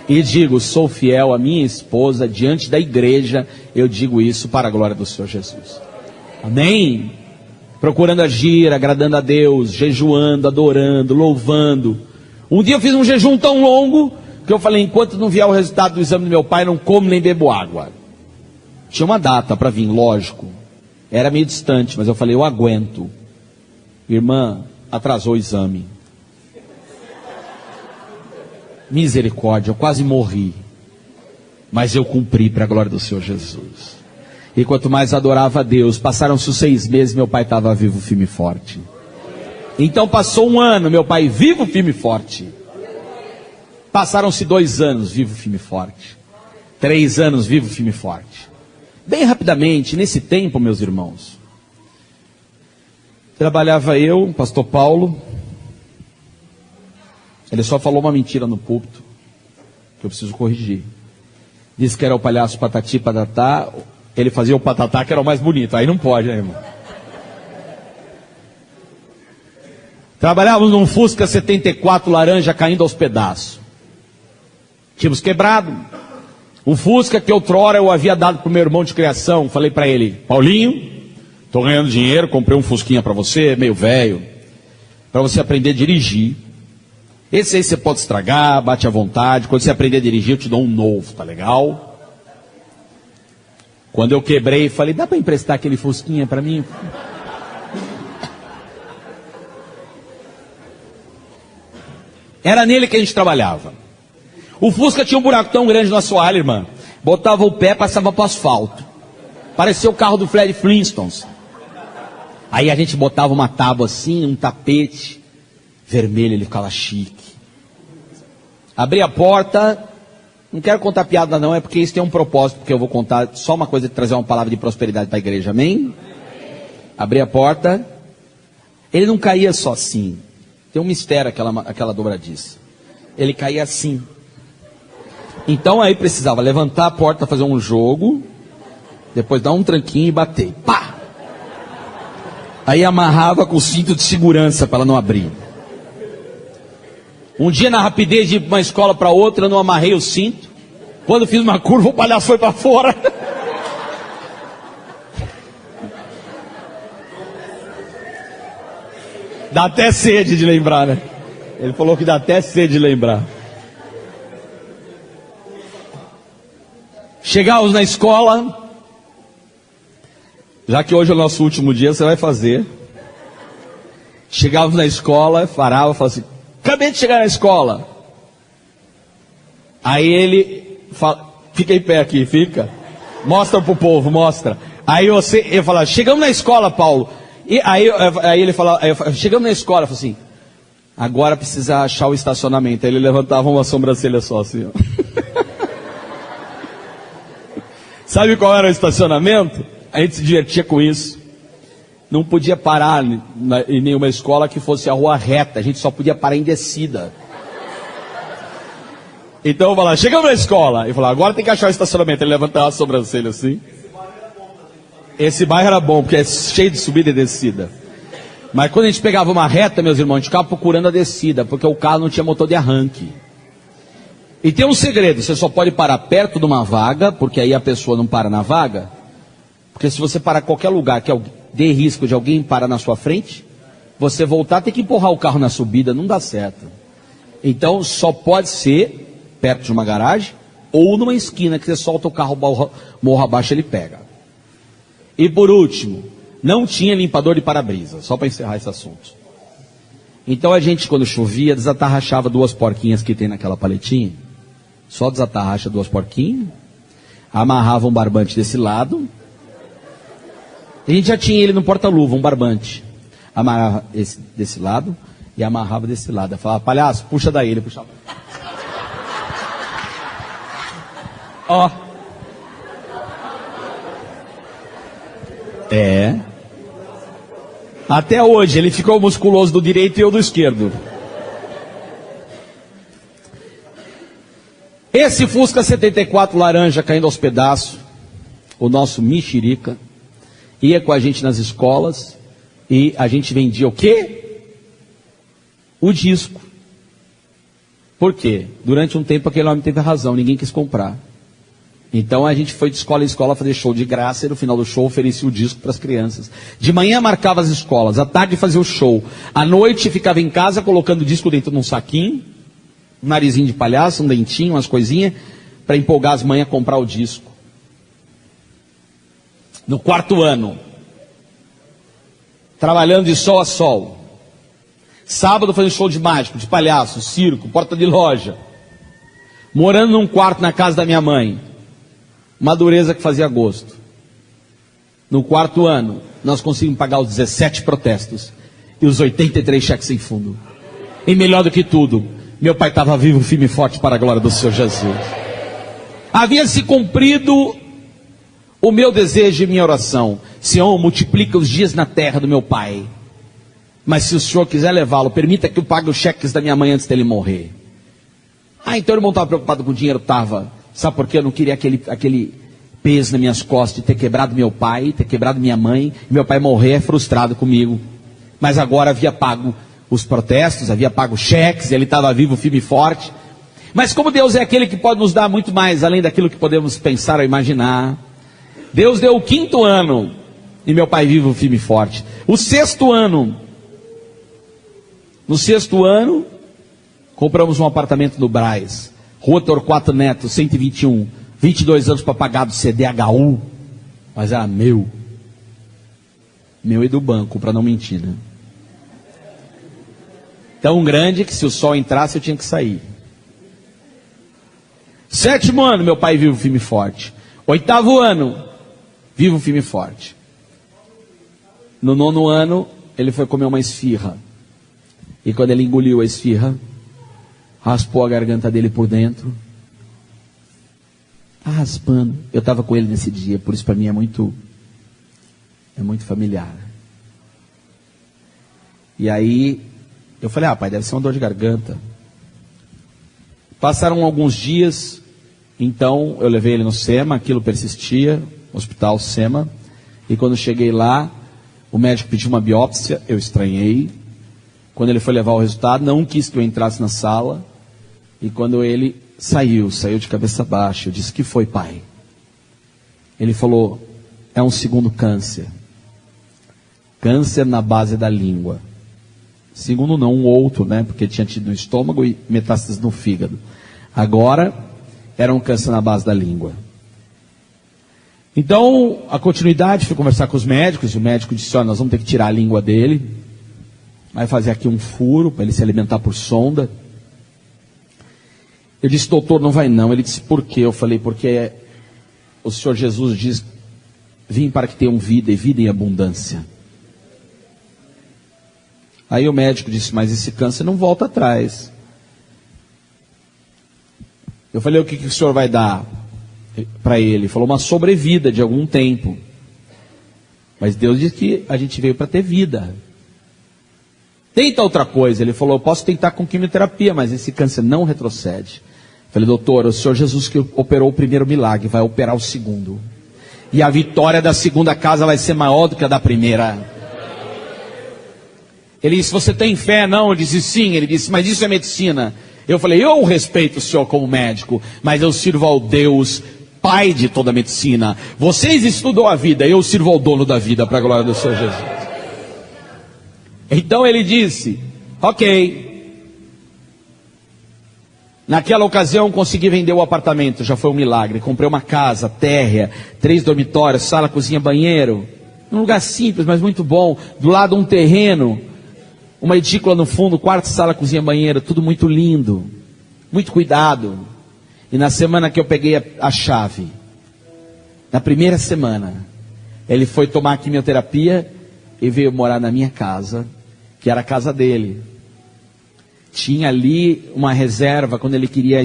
E digo: sou fiel à minha esposa, diante da igreja, eu digo isso para a glória do Senhor Jesus. Amém? Procurando agir, agradando a Deus, jejuando, adorando, louvando. Um dia eu fiz um jejum tão longo, que eu falei: enquanto não vier o resultado do exame do meu pai, não como nem bebo água. Tinha uma data para vir, lógico. Era meio distante, mas eu falei: eu aguento. Irmã, atrasou o exame. Misericórdia, eu quase morri. Mas eu cumpri para a glória do Senhor Jesus. E quanto mais adorava a Deus, passaram-se os 6 meses, meu pai estava vivo, firme e forte. Então passou um ano, meu pai vivo, firme e forte. Passaram-se 2 anos, vivo, firme e forte. 3 anos, vivo, firme e forte. Bem rapidamente, nesse tempo, meus irmãos, trabalhava eu, pastor Paulo. Ele só falou uma mentira no púlpito, que eu preciso corrigir. Disse que era o palhaço Patati Patatá. Ele fazia o patatá, que era o mais bonito. Aí não pode, né, irmão? Trabalhávamos num Fusca 74 laranja caindo aos pedaços. Tínhamos quebrado. O Fusca que outrora eu havia dado para o meu irmão de criação. Falei para ele: Paulinho, estou ganhando dinheiro, comprei um Fusquinha para você, meio velho, para você aprender a dirigir. Esse aí você pode estragar, bate à vontade. Quando você aprender a dirigir, eu te dou um novo, tá legal? Quando eu quebrei, falei: dá para emprestar aquele Fusquinha para mim? Era nele que a gente trabalhava. O Fusca tinha um buraco tão grande no assoalho, irmã. Botava o pé, passava para o asfalto. Parecia o carro do Fred Flintstones. Aí a gente botava uma tábua assim, um tapete vermelho, ele ficava chique. Abri a porta. Não quero contar piada não, é porque isso tem um propósito, porque eu vou contar só uma coisa de trazer uma palavra de prosperidade para a igreja, amém? Abri a porta. Ele não caía só assim. Tem um mistério aquela dobradiça. Ele caía assim. Então aí precisava levantar a porta, fazer um jogo, depois dar um tranquinho e bater. Pá! Aí amarrava com o cinto de segurança para ela não abrir. Um dia, na rapidez de ir de uma escola para outra, eu não amarrei o cinto. Quando fiz uma curva, o palhaço foi para fora. Dá até sede de lembrar, né? Ele falou que dá até sede de lembrar. Chegávamos na escola. Já que hoje é o nosso último dia, você vai fazer. Chegávamos na escola, falava assim: acabei de chegar na escola. Aí ele fala: fica em pé aqui, fica. Mostra pro povo, mostra. Aí eu falava: chegamos na escola, Paulo. E aí ele falava: chegamos na escola. Eu falei assim: agora precisa achar o estacionamento. Aí ele levantava uma sobrancelha só assim, ó. Sabe qual era o estacionamento? A gente se divertia com isso. Não podia parar em nenhuma escola que fosse a rua reta. A gente só podia parar em descida. Então eu falava: chegamos na escola. Ele falava: agora tem que achar o estacionamento. Ele levantava a sobrancelha assim. Esse bairro era bom, porque é cheio de subida e descida. Mas quando a gente pegava uma reta, meus irmãos, a gente ficava procurando a descida, porque o carro não tinha motor de arranque. E tem um segredo: você só pode parar perto de uma vaga, porque aí a pessoa não para na vaga. Porque se você parar em qualquer lugar que dê risco de alguém parar na sua frente, você voltar, tem que empurrar o carro na subida, não dá certo. Então só pode ser perto de uma garagem, ou numa esquina que você solta o carro morro abaixo, ele pega. E por último, não tinha limpador de para-brisa, só para encerrar esse assunto. Então a gente, quando chovia, desatarrachava 2 porquinhas que tem naquela paletinha. Só desatarracha 2 porquinhas, amarrava um barbante desse lado. A gente já tinha ele no porta-luva, um barbante. Amarrava desse lado e amarrava desse lado. Eu falava: palhaço, puxa daí. Ele puxava. Ó. É. Até hoje, ele ficou musculoso do direito e eu do esquerdo. Esse Fusca 74 laranja caindo aos pedaços, o nosso mexerica, ia com a gente nas escolas e a gente vendia o quê? O disco. Por quê? Durante um tempo aquele homem teve razão, ninguém quis comprar. Então a gente foi de escola em escola fazer show de graça e no final do show oferecia o disco para as crianças. De manhã marcava as escolas, à tarde fazia o show. À noite ficava em casa colocando o disco dentro de um saquinho, um narizinho de palhaço, um dentinho, umas coisinhas, para empolgar as mães a comprar o disco. No 4º ano, trabalhando de sol a sol. Sábado fazendo show de mágico, de palhaço, circo, porta de loja. Morando num quarto na casa da minha mãe. Uma dureza que fazia gosto. No 4º ano, nós conseguimos pagar os 17 protestos e os 83 cheques sem fundo. E melhor do que tudo, meu pai estava vivo, firme e forte para a glória do Senhor Jesus. Havia se cumprido O meu desejo e minha oração: Senhor, multiplica os dias na terra do meu pai. Mas se o Senhor quiser levá-lo, permita que eu pague os cheques da minha mãe antes dele morrer. Então o irmão estava preocupado com o dinheiro? Estava. Sabe por quê? Eu não queria aquele peso nas minhas costas de ter quebrado meu pai, ter quebrado minha mãe, e meu pai morrer frustrado comigo. Mas agora havia pago os protestos, havia pago cheques, ele estava vivo, firme e forte. Mas como Deus é aquele que pode nos dar muito mais, além daquilo que podemos pensar ou imaginar, Deus deu o 5º ano, e meu pai vivo, firme e forte. O 6º ano, no 6º ano, compramos um apartamento no Brás, Rua Torquato Neto, 121, 22 anos para pagar do CDHU, mas era meu e do banco, para não mentir, né? Tão grande que se o sol entrasse eu tinha que sair. 7º ano, meu pai vivo, firme e forte. 8º ano, vivo, firme e forte. No 9º ano, ele foi comer uma esfirra. E quando ele engoliu a esfirra, raspou a garganta dele por dentro. Tá raspando. Eu estava com ele nesse dia, por isso para mim é muito familiar. E aí, eu falei, pai, deve ser uma dor de garganta. Passaram alguns dias, então eu levei ele no SEMA, aquilo persistia, Hospital SEMA. E quando cheguei lá, o médico pediu uma biópsia, eu estranhei. Quando ele foi levar o resultado, não quis que eu entrasse na sala. E quando ele saiu de cabeça baixa, eu disse, que foi, pai? Ele falou, é um 2º câncer. Câncer na base da língua. 2º não, um outro, né? Porque tinha tido no estômago e metástases no fígado. Agora, era um câncer na base da língua. Então, a continuidade, fui conversar com os médicos, e o médico disse, olha, nós vamos ter que tirar a língua dele. Vai fazer aqui um furo, para ele se alimentar por sonda. Eu disse, doutor, não vai não. Ele disse, por quê? Eu falei, porque o Senhor Jesus diz, vim para que tenham vida e vida em abundância. Aí o médico disse, mas esse câncer não volta atrás. Eu falei, o que o senhor vai dar para ele? Ele falou, uma sobrevida de algum tempo. Mas Deus disse que a gente veio para ter vida. Tenta outra coisa. Ele falou, eu posso tentar com quimioterapia, mas esse câncer não retrocede. Eu falei, doutor, o Senhor Jesus que operou o primeiro milagre, vai operar o 2º. E a vitória da 2ª casa vai ser maior do que a da primeira. Ele disse, você tem fé? Não. Eu disse, sim. Ele disse, mas isso é medicina. Eu falei, eu respeito o senhor como médico, mas eu sirvo ao Deus, Pai de toda a medicina. Vocês estudam a vida, eu sirvo ao dono da vida, para a glória do Senhor Jesus. Então ele disse, ok. Naquela ocasião consegui vender o apartamento, já foi um milagre. Comprei uma casa, térrea, 3 dormitórios, sala, cozinha, banheiro. Um lugar simples, mas muito bom. Do lado um terreno, uma edícula no fundo, quarto, sala, cozinha, banheiro, tudo muito lindo, muito cuidado. E na semana que eu peguei a chave, na primeira semana, ele foi tomar a quimioterapia e veio morar na minha casa, que era a casa dele. Tinha ali uma reserva, quando ele queria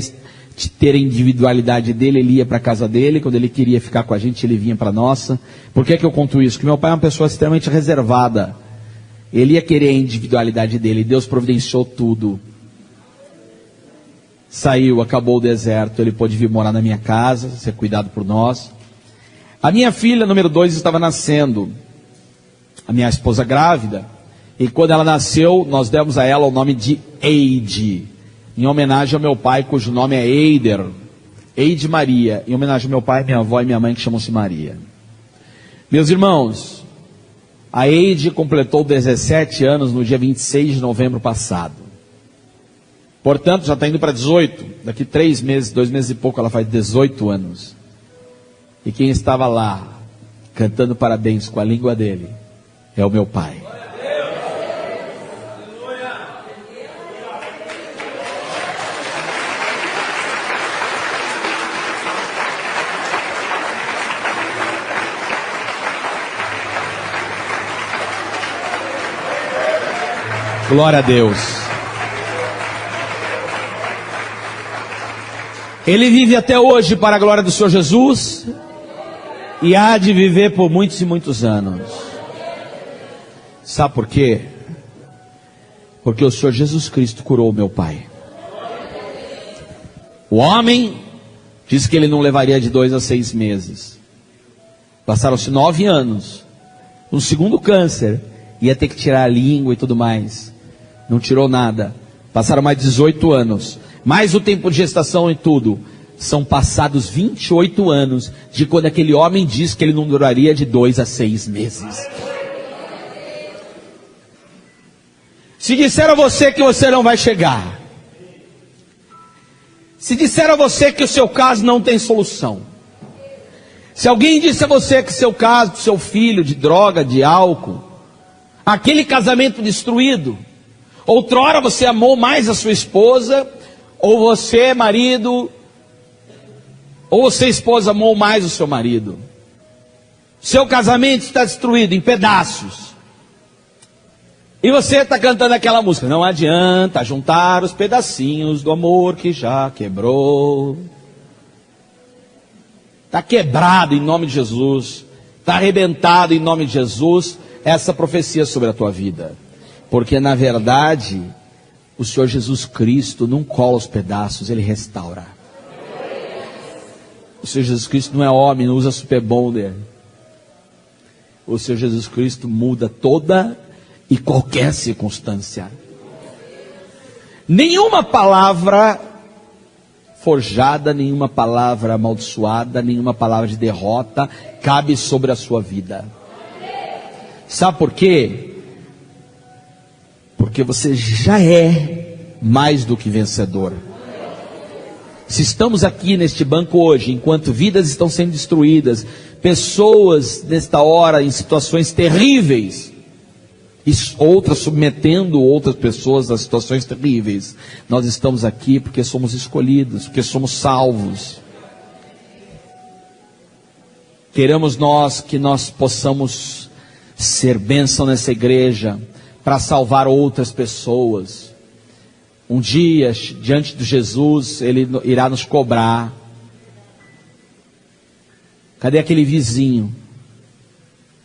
ter a individualidade dele, ele ia para a casa dele, quando ele queria ficar com a gente, ele vinha para a nossa. Por que eu conto isso? Porque meu pai é uma pessoa extremamente reservada. Ele ia querer a individualidade dele, Deus providenciou tudo. Saiu, acabou o deserto, ele pôde vir morar na minha casa, ser cuidado por nós. A minha filha, número 2, estava nascendo. A minha esposa grávida. E quando ela nasceu, nós demos a ela o nome de Eide, em homenagem ao meu pai, cujo nome é Eider. Eide Maria, em homenagem ao meu pai, minha avó e minha mãe, que chamam-se Maria. Meus irmãos, a Eide completou 17 anos no dia 26 de novembro passado. Portanto, já está indo para 18. Daqui 3 meses, 2 meses e pouco, ela faz 18 anos. E quem estava lá, cantando parabéns com a língua dele, é o meu pai. Glória a Deus. Ele vive até hoje para a glória do Senhor Jesus. e há de viver por muitos e muitos anos. Sabe por quê? Porque o Senhor Jesus Cristo curou o meu pai. O homem disse que ele não levaria de 2 a 6 meses. Passaram-se 9 anos. Um segundo câncer, ia ter que tirar a língua e tudo mais. Não tirou nada. Passaram mais 18 anos. Mais o tempo de gestação e tudo. São passados 28 anos de quando aquele homem disse que ele não duraria de 2 a 6 meses. Se disseram a você que você não vai chegar, se disseram a você que o seu caso não tem solução, se alguém disse a você que seu caso, seu filho, de droga, de álcool, aquele casamento destruído, outrora você amou mais a sua esposa, ou você, marido, ou você, esposa, amou mais o seu marido, seu casamento está destruído em pedaços, e você está cantando aquela música, não adianta juntar os pedacinhos do amor que já quebrou. Está quebrado em nome de Jesus, está arrebentado em nome de Jesus, essa profecia sobre a tua vida. Porque na verdade, o Senhor Jesus Cristo não cola os pedaços, Ele restaura. O Senhor Jesus Cristo não é homem, não usa super bonder. O Senhor Jesus Cristo muda toda e qualquer circunstância. Nenhuma palavra forjada, nenhuma palavra amaldiçoada, nenhuma palavra de derrota cabe sobre a sua vida. Sabe por quê? Porque você já é mais do que vencedor. Se estamos aqui neste banco hoje, enquanto vidas estão sendo destruídas, pessoas nesta hora em situações terríveis, e outras submetendo outras pessoas a situações terríveis, nós estamos aqui porque somos escolhidos, porque somos salvos. Queremos nós que nós possamos ser bênção nessa igreja, para salvar outras pessoas. Um dia, diante de Jesus, Ele irá nos cobrar. Cadê aquele vizinho?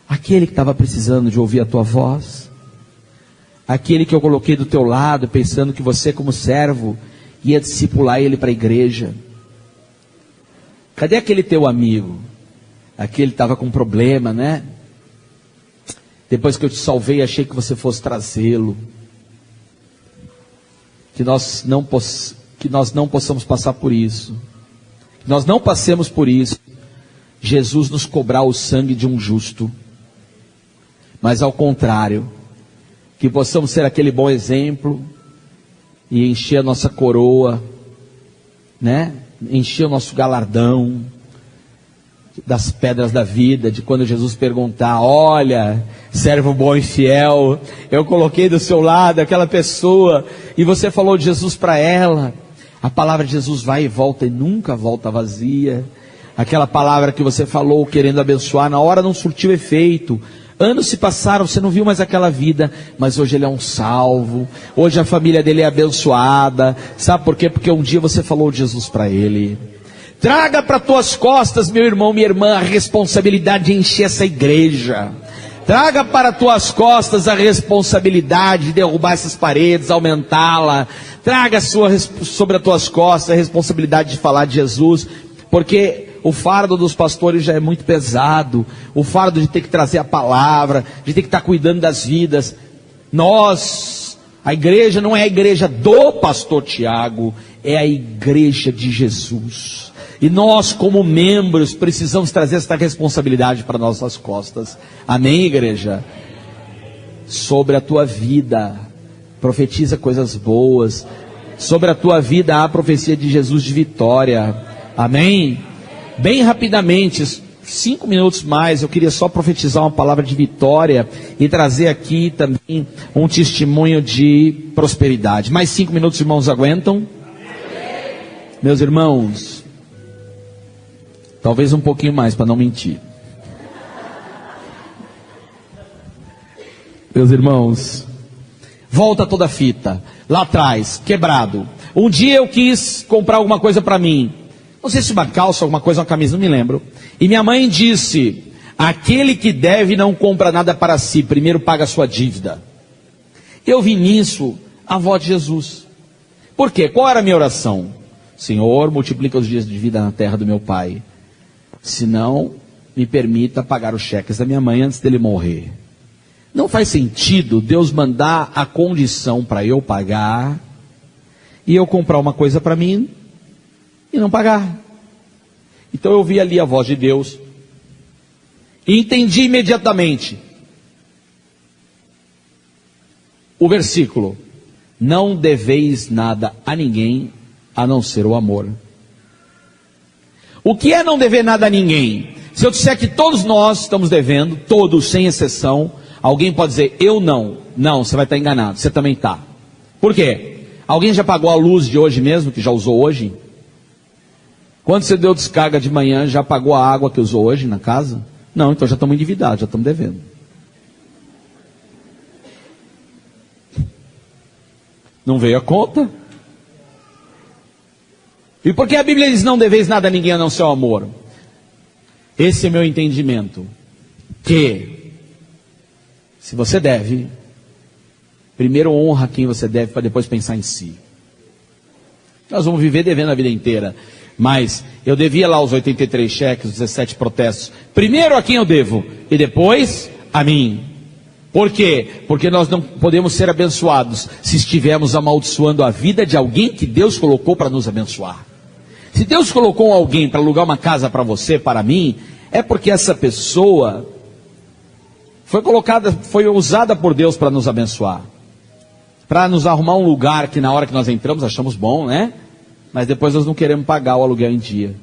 Aquele que estava precisando de ouvir a tua voz? Aquele que eu coloquei do teu lado, pensando que você, como servo, ia discipular ele para a igreja? Cadê aquele teu amigo? Aquele que estava com problema, né? Depois que eu te salvei, achei que você fosse trazê-lo. Que nós não possamos passar por isso. Que nós não passemos por isso. Jesus nos cobrar o sangue de um justo. Mas ao contrário, que possamos ser aquele bom exemplo e encher a nossa coroa, né? Encher o nosso galardão das pedras da vida, de quando Jesus perguntar: olha, servo bom e fiel, eu coloquei do seu lado aquela pessoa e você falou de Jesus para ela. A palavra de Jesus vai e volta e nunca volta vazia. Aquela palavra que você falou querendo abençoar, na hora não surtiu efeito. Anos se passaram, você não viu mais aquela vida, mas hoje ele é um salvo, hoje a família dele é abençoada. Sabe por quê? Porque um dia você falou de Jesus para ele. Traga para tuas costas, meu irmão, minha irmã, a responsabilidade de encher essa igreja. Traga para tuas costas a responsabilidade de derrubar essas paredes, aumentá-la. Traga sobre as tuas costas a responsabilidade de falar de Jesus, porque o fardo dos pastores já é muito pesado. O fardo de ter que trazer a palavra, de ter que estar cuidando das vidas. A igreja não é a igreja do pastor Tiago, é a igreja de Jesus. E nós, como membros, precisamos trazer esta responsabilidade para nossas costas. Amém, igreja? Sobre a tua vida, profetiza coisas boas. Sobre a tua vida há a profecia de Jesus de vitória. Amém? Bem rapidamente, 5 minutos mais, eu queria só profetizar uma palavra de vitória e trazer aqui também um testemunho de prosperidade. Mais 5 minutos, irmãos, aguentam? Meus irmãos, talvez um pouquinho mais, para não mentir. Meus irmãos, volta toda a fita. Lá atrás, quebrado. Um dia eu quis comprar alguma coisa para mim. Não sei se uma calça, alguma coisa, uma camisa, não me lembro. E minha mãe disse: aquele que deve não compra nada para si, primeiro paga a sua dívida. Eu vi nisso a voz de Jesus. Por quê? Qual era a minha oração? Senhor, multiplica os dias de vida na terra do meu pai. Se não, me permita pagar os cheques da minha mãe antes dele morrer. Não faz sentido Deus mandar a condição para eu pagar e eu comprar uma coisa para mim e não pagar. Então eu vi ali a voz de Deus e entendi imediatamente o versículo: não deveis nada a ninguém a não ser o amor. O que é não dever nada a ninguém? Se eu disser que todos nós estamos devendo, todos sem exceção, alguém pode dizer: eu não. Não, você vai estar enganado, você também está. Por quê? Alguém já pagou a luz de hoje mesmo, que já usou hoje? Quando você deu descarga de manhã, já pagou a água que usou hoje na casa? Não, então já estamos endividados, já estamos devendo. Não veio a conta? E por que a Bíblia diz: não deveis nada a ninguém a não ser o amor? Esse é meu entendimento. Que se você deve, primeiro honra quem você deve para depois pensar em si. Nós vamos viver devendo a vida inteira. Mas eu devia lá os 83 cheques, os 17 protestos. Primeiro a quem eu devo e depois a mim. Por quê? Porque nós não podemos ser abençoados se estivermos amaldiçoando a vida de alguém que Deus colocou para nos abençoar. Se Deus colocou alguém para alugar uma casa para você, para mim, é porque essa pessoa foi usada por Deus para nos abençoar. Para nos arrumar um lugar que na hora que nós entramos achamos bom, né? Mas depois nós não queremos pagar o aluguel em dia.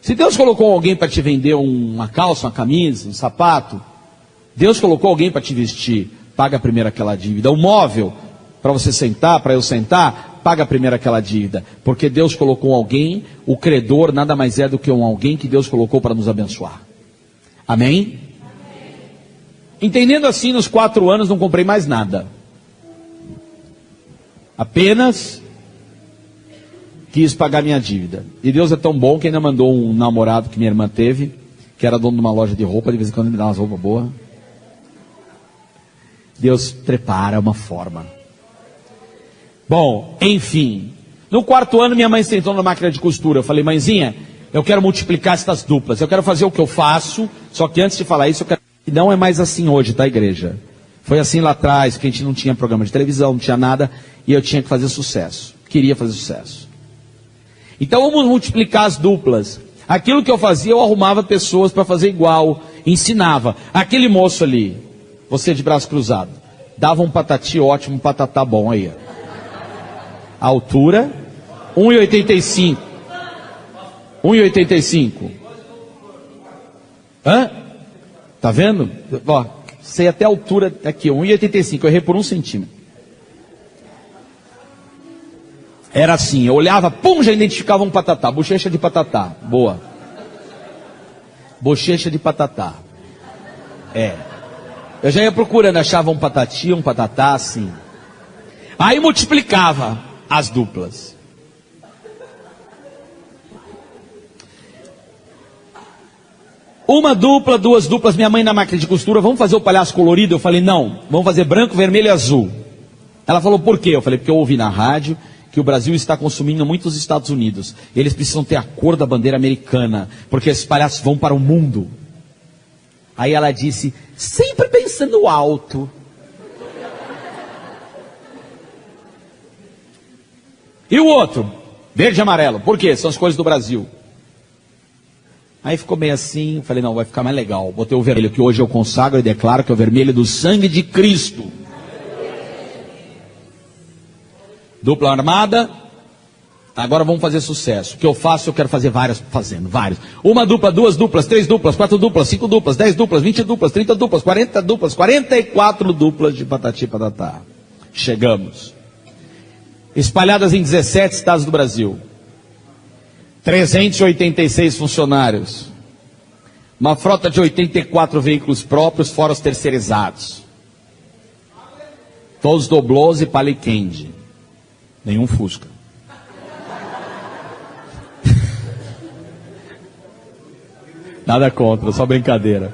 Se Deus colocou alguém para te vender uma calça, uma camisa, um sapato, Deus colocou alguém para te vestir, paga primeiro aquela dívida. O móvel, para você sentar, para eu sentar, paga primeiro aquela dívida. Porque Deus colocou alguém, o credor nada mais é do que alguém que Deus colocou para nos abençoar. Amém? Entendendo assim, nos 4 anos não comprei mais nada. Apenas quis pagar minha dívida. E Deus é tão bom que ainda mandou um namorado que minha irmã teve, que era dono de uma loja de roupa, de vez em quando ele me dá umas roupas boas. Deus prepara uma forma. Bom, enfim. No 4º ano minha mãe sentou na máquina de costura. Eu falei: mãezinha, eu quero multiplicar estas duplas. Eu quero fazer o que eu faço. Só que antes de falar isso, eu quero... Não é mais assim hoje, tá, igreja? Foi assim lá atrás, que a gente não tinha programa de televisão, não tinha nada. E eu tinha que fazer sucesso. Queria fazer sucesso. Então vamos multiplicar as duplas. Aquilo que eu fazia, eu arrumava pessoas para fazer igual. Ensinava. Aquele moço ali, você de braço cruzado, dava um patati ótimo, um patatá bom aí. A altura, 1,85. 1,85. Hã? Tá vendo? Ó, sei até a altura aqui, 1,85. Eu errei por 1 centímetro. Era assim, eu olhava, pum, já identificava um patatá. Bochecha de patatá, boa. Bochecha de patatá. É. Eu já ia procurando, achava um patati, um patatá, assim. Aí multiplicava as duplas. Uma dupla, 2 duplas, minha mãe na máquina de costura: vamos fazer o palhaço colorido? Eu falei: não, vamos fazer branco, vermelho e azul. Ela falou: por quê? Eu falei: porque eu ouvi na rádio que o Brasil está consumindo muito os Estados Unidos. Eles precisam ter a cor da bandeira americana, porque esses palhaços vão para o mundo. Aí ela disse, sempre pensando alto: e o outro? Verde e amarelo. Por quê? São as cores do Brasil. Aí ficou meio assim, falei: não, vai ficar mais legal. Botei o vermelho, que hoje eu consagro e declaro que é o vermelho do sangue de Cristo. Dupla armada. Agora vamos fazer sucesso. O que eu faço, eu quero fazer vários. Uma dupla, 2 duplas, 3 duplas, 4 duplas, 5 duplas, 10 duplas, 20 duplas, 30 duplas, 40 duplas, 44 duplas de patati e patatá. Chegamos. Espalhadas em 17 estados do Brasil. 386 funcionários. Uma frota de 84 veículos próprios, fora os terceirizados. Todos doblôs e paliquende. Nenhum Fusca. Nada contra, só brincadeira.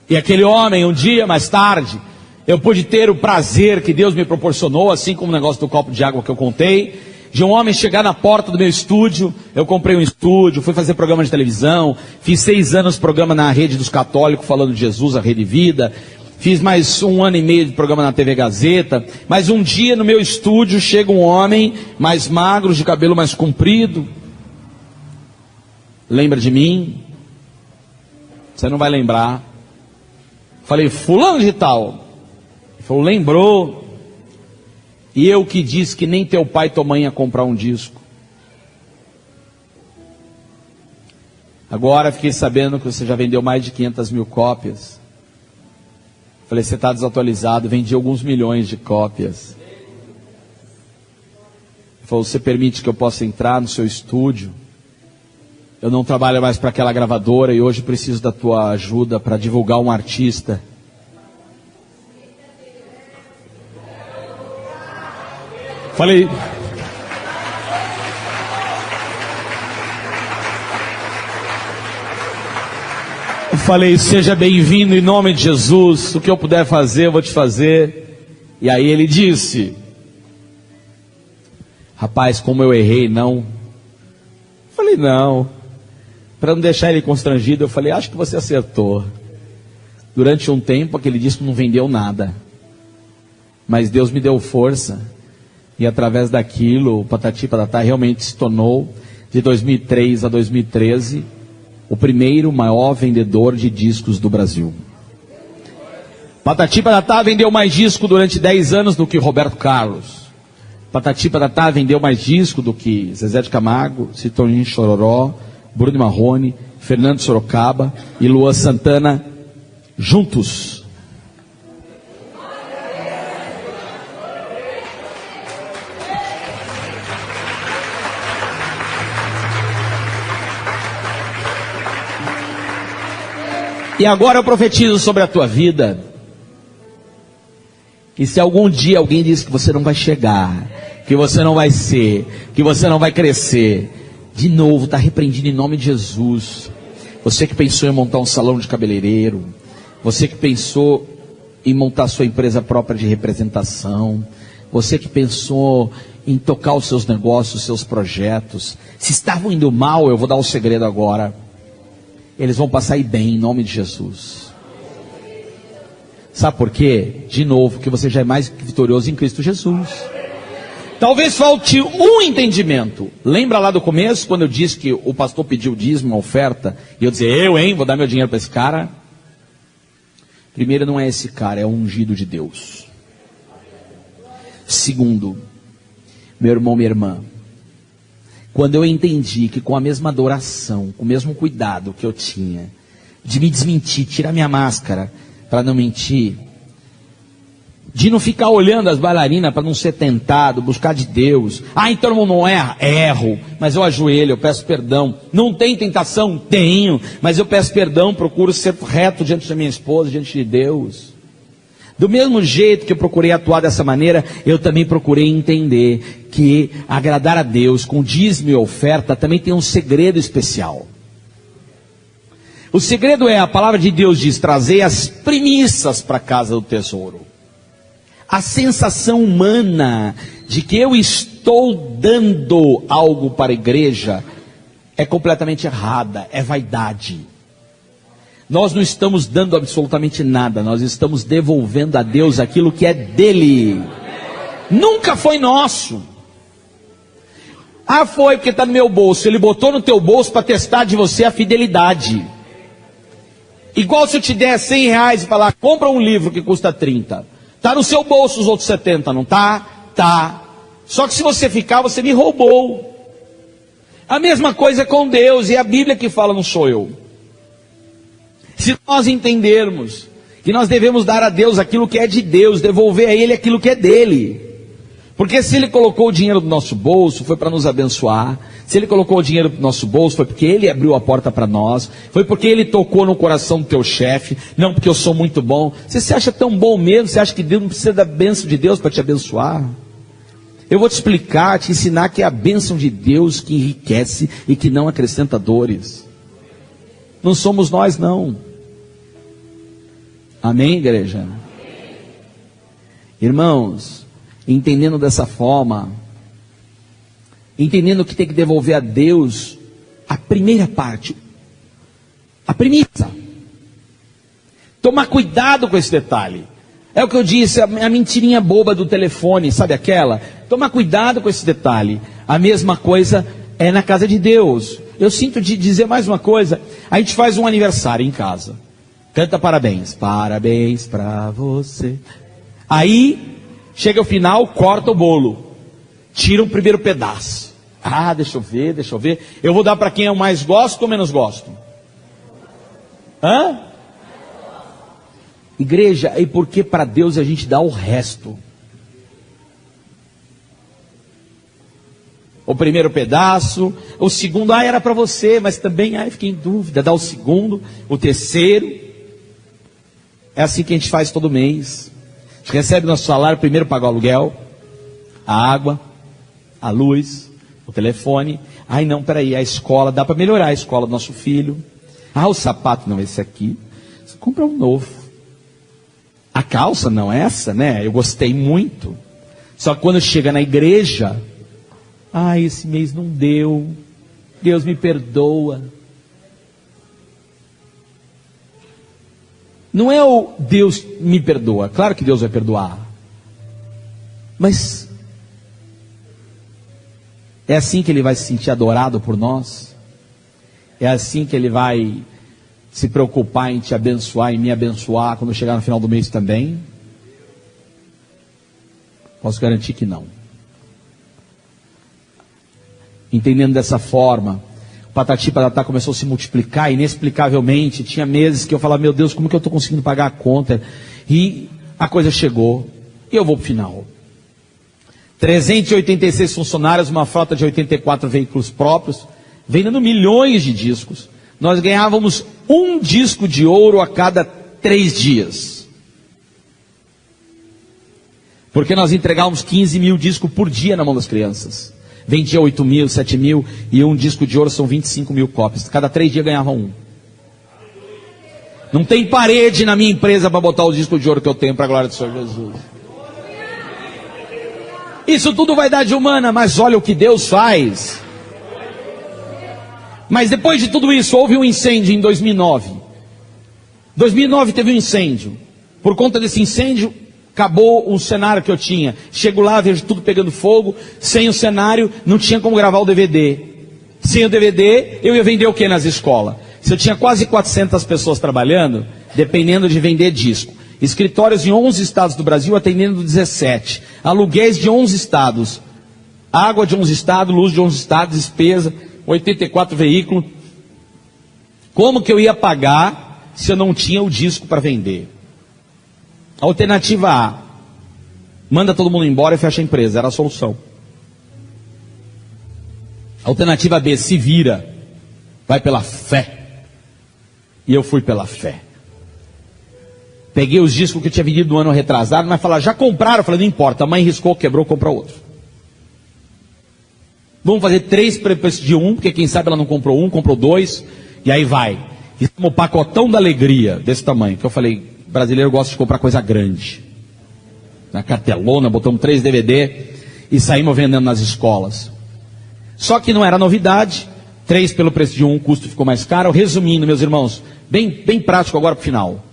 E aquele homem, um dia mais tarde, eu pude ter o prazer que Deus me proporcionou, assim como o negócio do copo de água que eu contei, de um homem chegar na porta do meu estúdio. Eu comprei um estúdio, fui fazer programa de televisão, fiz 6 anos programa na Rede dos Católicos, falando de Jesus, a Rede Vida. Fiz mais 1 ano e meio de programa na TV Gazeta. Mas um dia no meu estúdio chega um homem mais magro, de cabelo mais comprido. Lembra de mim? Você não vai lembrar. Falei, fulano de tal. Ele falou, lembrou. E eu que disse que nem teu pai e tua mãe ia comprar um disco. Agora fiquei sabendo que você já vendeu mais de 500 mil cópias. Falei, você está desatualizado, vendi alguns milhões de cópias. Ele falou, você permite que eu possa entrar no seu estúdio? Eu não trabalho mais para aquela gravadora e hoje preciso da tua ajuda para divulgar um artista. Falei, seja bem-vindo em nome de Jesus, o que eu puder fazer, eu vou te fazer. E aí ele disse, rapaz, como eu errei, não? Falei, não. Para não deixar ele constrangido, eu falei, acho que você acertou. Durante um tempo, aquele disco não vendeu nada. Mas Deus me deu força. E através daquilo, o Patati Patatá realmente se tornou, de 2003 a 2013, o primeiro maior vendedor de discos do Brasil. Patati Patatá vendeu mais disco durante 10 anos do que Roberto Carlos. Patati Patatá vendeu mais disco do que Zezé de Camargo, Citoninho Chororó, Bruno Marrone, Fernando Sorocaba e Luan Santana juntos. E agora eu profetizo sobre a tua vida, que se algum dia alguém diz que você não vai chegar, que você não vai ser, que você não vai crescer, de novo está repreendido em nome de Jesus. Você que pensou em montar um salão de cabeleireiro, você que pensou em montar sua empresa própria de representação, você que pensou em tocar os seus negócios, os seus projetos, se estavam indo mal, eu vou dar o segredo agora. Eles vão passar aí bem, em nome de Jesus. Sabe por quê? De novo, que você já é mais vitorioso em Cristo Jesus. Talvez falte um entendimento. Lembra lá do começo, quando eu disse que o pastor pediu dízimo, uma oferta, e eu dizia, vou dar meu dinheiro para esse cara? Primeiro, não é esse cara, é o ungido de Deus. Segundo, meu irmão, minha irmã, quando eu entendi que com a mesma adoração, com o mesmo cuidado que eu tinha, de me desmentir, tirar minha máscara para não mentir, de não ficar olhando as bailarinas para não ser tentado, buscar de Deus. Então eu não erro? Erro, mas eu ajoelho, eu peço perdão. Não tem tentação? Tenho, mas eu peço perdão, procuro ser reto diante da minha esposa, diante de Deus. Do mesmo jeito que eu procurei atuar dessa maneira, eu também procurei entender que agradar a Deus com dízimo e oferta também tem um segredo especial. O segredo é, a palavra de Deus diz, trazei as primícias para a casa do tesouro. A sensação humana de que eu estou dando algo para a igreja é completamente errada, é vaidade. Nós não estamos dando absolutamente nada, nós estamos devolvendo a Deus aquilo que é dele. Nunca foi nosso. Foi porque está no meu bolso. Ele botou no teu bolso para testar de você a fidelidade. Igual se eu te der 100 reais e falar, compra um livro que custa 30. Está no seu bolso os outros 70, não está? Tá. Só que se você ficar, você me roubou. A mesma coisa com Deus, e a Bíblia que fala, não sou eu. Se nós entendermos que nós devemos dar a Deus aquilo que é de Deus, devolver a Ele aquilo que é dele. Porque se Ele colocou o dinheiro no nosso bolso, foi para nos abençoar. Se Ele colocou o dinheiro no nosso bolso, foi porque Ele abriu a porta para nós. Foi porque Ele tocou no coração do teu chefe. Não porque eu sou muito bom. Você se acha tão bom mesmo? Você acha que Deus não precisa da bênção de Deus para te abençoar? Eu vou te explicar, te ensinar que é a bênção de Deus que enriquece e que não acrescenta dores. Não somos nós, não. Amém, igreja? Irmãos, entendendo dessa forma, entendendo que tem que devolver a Deus a primeira parte, a premissa. Tomar cuidado com esse detalhe. É o que eu disse, a mentirinha boba do telefone, sabe aquela? Tomar cuidado com esse detalhe. A mesma coisa é na casa de Deus. Eu sinto de dizer mais uma coisa. A gente faz um aniversário em casa. Canta parabéns. Parabéns pra você. Aí, chega o final, corta o bolo. Tira o primeiro pedaço. Ah, deixa eu ver. Eu vou dar para quem eu mais gosto ou menos gosto? Hã? Igreja, e por que para Deus a gente dá o resto? O primeiro pedaço, o segundo, era para você, mas também, fiquei em dúvida, dá o segundo, o terceiro. É assim que a gente faz todo mês. A gente recebe nosso salário, primeiro paga o aluguel, a água, a luz, o telefone. Não, peraí, a escola, dá para melhorar a escola do nosso filho. O sapato, não, esse aqui, você compra um novo. A calça, não essa, né? Eu gostei muito. Só que quando chega na igreja, esse mês não deu. Deus me perdoa. Não é o Deus me perdoa. Claro que Deus vai perdoar. Mas é assim que Ele vai se sentir adorado por nós? É assim que Ele vai se preocupar em te abençoar e me abençoar quando chegar no final do mês também? Posso garantir que não. Entendendo dessa forma, o patati patatá começou a se multiplicar inexplicavelmente. Tinha meses que eu falava, meu Deus, como que eu estou conseguindo pagar a conta? E a coisa chegou, e eu vou para o final. 386 funcionários, uma frota de 84 veículos próprios, vendendo milhões de discos. Nós ganhávamos um disco de ouro a cada 3 dias. Porque nós entregávamos 15 mil discos por dia na mão das crianças. Vendia 8 mil, 7 mil, e um disco de ouro são 25 mil cópias. Cada 3 dias ganhava um. Não tem parede na minha empresa para botar o disco de ouro que eu tenho, para a glória do Senhor Jesus. Isso tudo vaidade humana, mas olha o que Deus faz. Mas depois de tudo isso, houve um incêndio em 2009. 2009 teve um incêndio. Por conta desse incêndio, acabou um cenário que eu tinha. Chego lá, vejo tudo pegando fogo. Sem o cenário, não tinha como gravar o DVD. Sem o DVD, eu ia vender o que nas escolas? Se eu tinha quase 400 pessoas trabalhando, dependendo de vender disco. Escritórios em 11 estados do Brasil, atendendo 17. Aluguéis de 11 estados. Água de 11 estados, luz de 11 estados, despesa, 84 veículos. Como que eu ia pagar se eu não tinha o disco para vender? Alternativa A, manda todo mundo embora e fecha a empresa, era a solução. Alternativa B, se vira, vai pela fé. E eu fui pela fé. Peguei os discos que eu tinha vendido no ano retrasado, mas falaram, já compraram? Eu falei, não importa, a mãe riscou, quebrou, compra outro. Vamos fazer 3 preço de 1, porque quem sabe ela não comprou 1, comprou 2, e aí vai. Fizemos um pacotão da alegria, desse tamanho, que eu falei, brasileiro gosta de comprar coisa grande. Na cartelona, botamos 3 DVD, e saímos vendendo nas escolas. Só que não era novidade, 3 pelo preço de 1, o custo ficou mais caro. Resumindo, meus irmãos, bem prático agora para o final.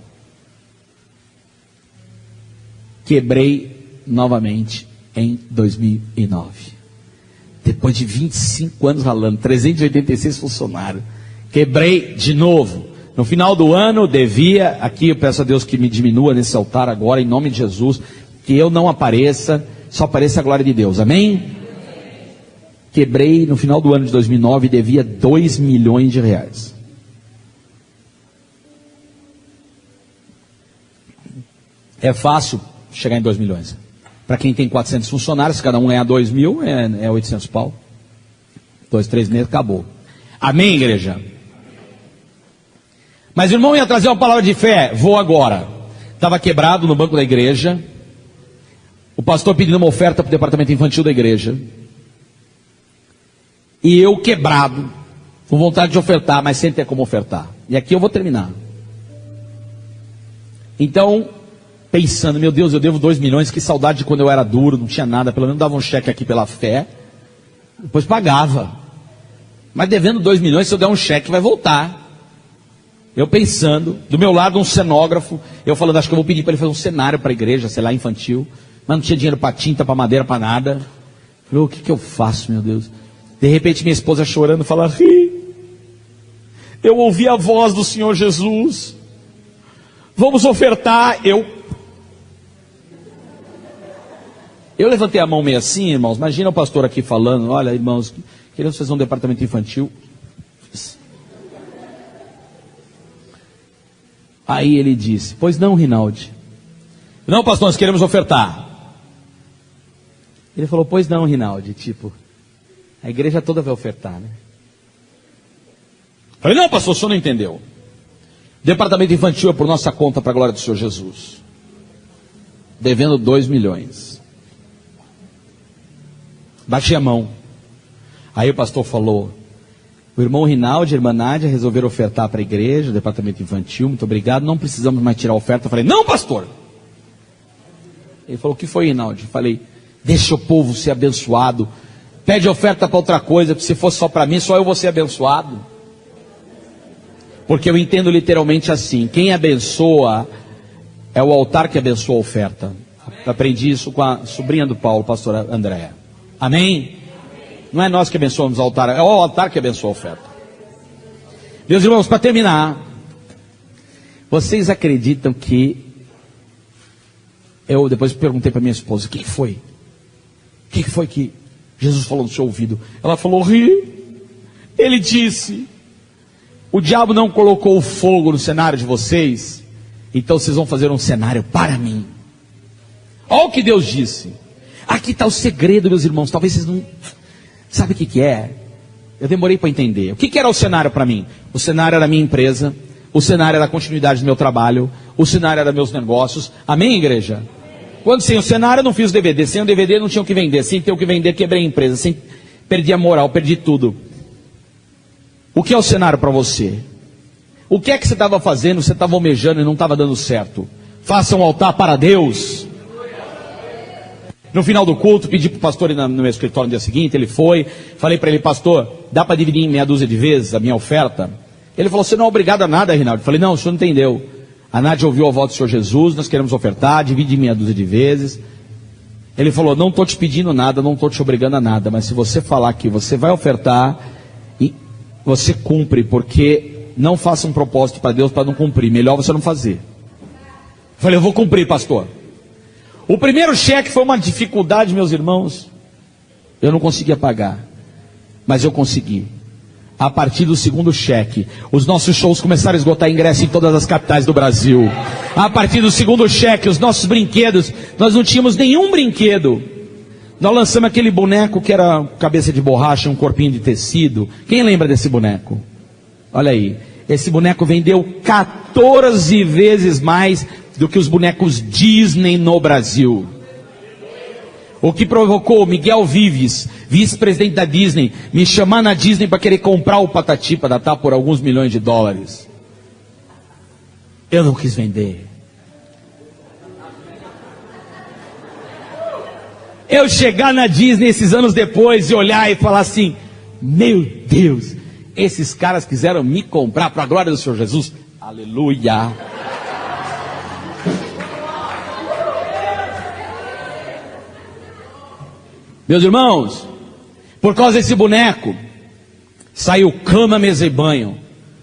Quebrei novamente em 2009. Depois de 25 anos ralando, 386 funcionários. Quebrei de novo. No final do ano, devia, aqui eu peço a Deus que me diminua nesse altar agora, em nome de Jesus, que eu não apareça, só apareça a glória de Deus, amém? Quebrei no final do ano de 2009 e devia 2 milhões de reais. É fácil chegar em 2 milhões. Para quem tem 400 funcionários, se cada um ganhar 2 mil, é 800 pau. 2, 3 meses, acabou. Amém, igreja? Mas o irmão ia trazer uma palavra de fé. Vou agora. Estava quebrado no banco da igreja. o pastor pedindo uma oferta para o departamento infantil da igreja, e eu quebrado, com vontade de ofertar, mas sem ter como ofertar. E aqui eu vou terminar. Então, pensando, meu Deus, eu devo 2 milhões, que saudade de quando eu era duro, não tinha nada, pelo menos dava um cheque aqui pela fé, depois pagava. Mas devendo 2 milhões, se eu der um cheque, vai voltar. Eu pensando, do meu lado um cenógrafo, eu falando, acho que eu vou pedir para ele fazer um cenário para a igreja, sei lá, infantil, mas não tinha dinheiro para tinta, para madeira, para nada. Falei, o que eu faço, meu Deus? De repente minha esposa chorando, fala, eu ouvi a voz do Senhor Jesus, vamos ofertar. Eu levantei a mão meio assim, irmãos, imagina o pastor aqui falando, olha irmãos, queremos fazer um departamento infantil. Aí ele disse, pois não, Rinaldi. Não, pastor, nós queremos ofertar. Ele falou, pois não, Rinaldi, tipo, a igreja toda vai ofertar, né? Falei, não, pastor, o senhor não entendeu. Departamento infantil é por nossa conta, para a glória do Senhor Jesus. Devendo 2 milhões. Bati a mão. Aí o pastor falou, o irmão Rinaldi e a irmã Nádia resolveram ofertar para a igreja, o departamento infantil, muito obrigado, não precisamos mais tirar a oferta. Eu falei, não, pastor. Ele falou, o que foi, Rinaldi? Eu falei, deixa o povo ser abençoado, pede oferta para outra coisa, porque se fosse só para mim, só eu vou ser abençoado. Porque eu entendo literalmente assim, quem abençoa é o altar que abençoa a oferta. Aprendi isso com a sobrinha do Paulo, pastora Andréa. Amém? Não é nós que abençoamos o altar, é o altar que abençoa a oferta. Meus irmãos, para terminar, vocês acreditam que eu depois perguntei para minha esposa, o que foi? O que foi que Jesus falou no seu ouvido? Ela falou, ele disse, o diabo não colocou o fogo no cenário de vocês, então vocês vão fazer um cenário para mim. Olha o que Deus disse. Aqui está o segredo, meus irmãos, talvez vocês não... Sabe o que é? Eu demorei para entender. O que era o cenário para mim? O cenário era a minha empresa, o cenário era a continuidade do meu trabalho, o cenário era meus negócios. Amém, igreja? Quando sem o cenário eu não fiz o DVD, sem o DVD não tinha o que vender, sem ter o que vender quebrei a empresa, sem... perdi a moral, perdi tudo. O que é o cenário para você? O que é que você estava fazendo, você estava almejando e não estava dando certo? Faça um altar para Deus. No final do culto, pedi para o pastor ir no meu escritório no dia seguinte, ele foi, falei para ele, pastor, dá para dividir em meia dúzia de vezes a minha oferta? Ele falou, você não é obrigado a nada, Rinaldo. Eu falei, não, o senhor não entendeu. A Nádia ouviu a voz do Senhor Jesus, nós queremos ofertar, divide em meia dúzia de vezes. Ele falou, não estou te pedindo nada, não estou te obrigando a nada, mas se você falar que você vai ofertar, você cumpre, porque não faça um propósito para Deus para não cumprir, melhor você não fazer. Eu falei, eu vou cumprir, pastor. O primeiro cheque foi uma dificuldade, meus irmãos. Eu não conseguia pagar, mas eu consegui. A partir do segundo cheque, os nossos shows começaram a esgotar ingresso em todas as capitais do Brasil. A partir do segundo cheque, os nossos brinquedos, nós não tínhamos nenhum brinquedo. Nós lançamos aquele boneco que era cabeça de borracha, um corpinho de tecido. Quem lembra desse boneco? Olha aí, esse boneco vendeu 14 vezes mais do que os bonecos Disney no Brasil. O que provocou Miguel Vives, vice-presidente da Disney, me chamar na Disney para querer comprar o Patati Patatá por alguns milhões de dólares. Eu não quis vender. Eu chegar na Disney esses anos depois e olhar e falar assim, meu Deus, esses caras quiseram me comprar para a glória do Senhor Jesus. Aleluia. Meus irmãos, por causa desse boneco, saiu cama, mesa e banho.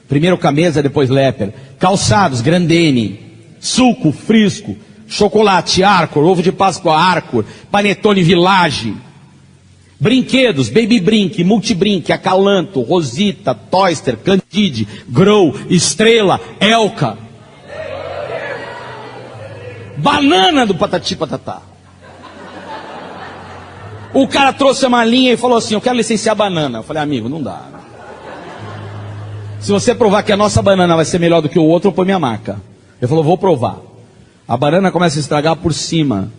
Primeiro Camesa, depois Leper. Calçados, Grandene. Suco, Frisco. Chocolate, Arcor. Ovo de Páscoa, Arcor. Panetone Village. Brinquedos, Baby Brink, Multibrink, Acalanto, Rosita, Toyster, Candide, Grow, Estrela, Elka. Banana do Patati Patatá. O cara trouxe a malinha e falou assim, eu quero licenciar a banana. Eu falei, amigo, não dá. Se você provar que a nossa banana vai ser melhor do que o outro, eu ponho minha marca. Ele falou, vou provar. A banana começa a estragar por cima.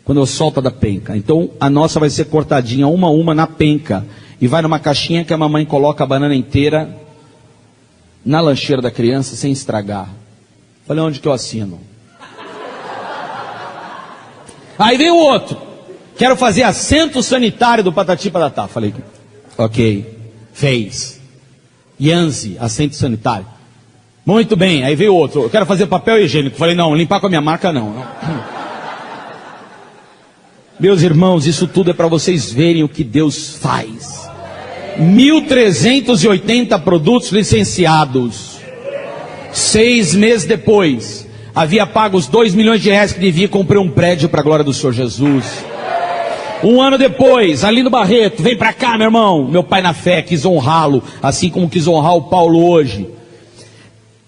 quando eu solto da penca. Então a nossa vai ser cortadinha uma a uma na penca. E vai numa caixinha que a mamãe coloca a banana inteira na lancheira da criança sem estragar. Falei, onde que eu assino? Aí veio o outro. Quero fazer assento sanitário do Patati Patatá. Falei, ok, fez. Yanzi, assento sanitário. Muito bem, aí veio outro. Eu quero fazer papel higiênico. Falei, não, limpar com a minha marca não. Meus irmãos, isso tudo é para vocês verem o que Deus faz. 1.380 produtos licenciados. 6 meses depois, havia pago os 2 milhões de reais que devia, comprei um prédio para a glória do Senhor Jesus. 1 ano depois, Arlindo Barreto, vem para cá, meu irmão. Meu pai na fé quis honrá-lo, assim como quis honrar o Paulo hoje.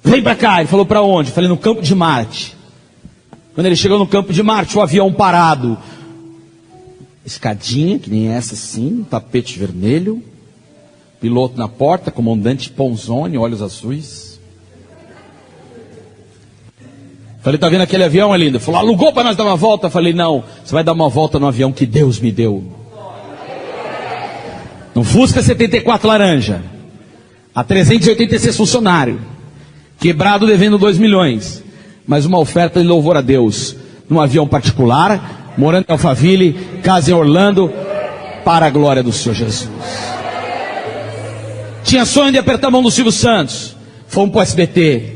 Vem para cá. Ele falou, para onde? Falei, no Campo de Marte. Quando ele chegou no Campo de Marte, o avião parado, escadinha, que nem essa assim, tapete vermelho, piloto na porta, comandante Ponzoni, olhos azuis. Falei, tá vendo aquele avião, Arlindo? Falou, alugou para nós dar uma volta? Falei, não, você vai dar uma volta no avião que Deus me deu. No Fusca 74 laranja, a 386 funcionário, quebrado devendo 2 milhões, mas uma oferta de louvor a Deus, num avião particular, morando em Alphaville, casa em Orlando, para a glória do Senhor Jesus. Tinha sonho de apertar a mão do Silvio Santos, fomos para o SBT.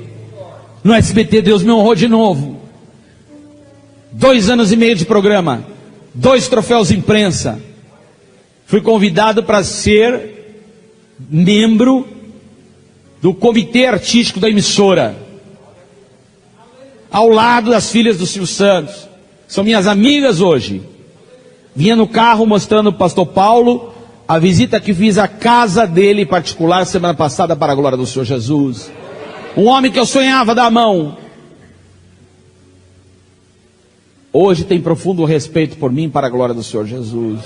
No SBT Deus me honrou de novo. 2 anos e meio de programa, 2 troféus imprensa. Fui convidado para ser membro do comitê artístico da emissora, ao lado das filhas do Silvio Santos, são minhas amigas hoje. Vinha no carro mostrando o pastor Paulo a visita que fiz à casa dele particular semana passada para a glória do Senhor Jesus. Um homem que eu sonhava dar a mão, hoje tem profundo respeito por mim para a glória do Senhor Jesus.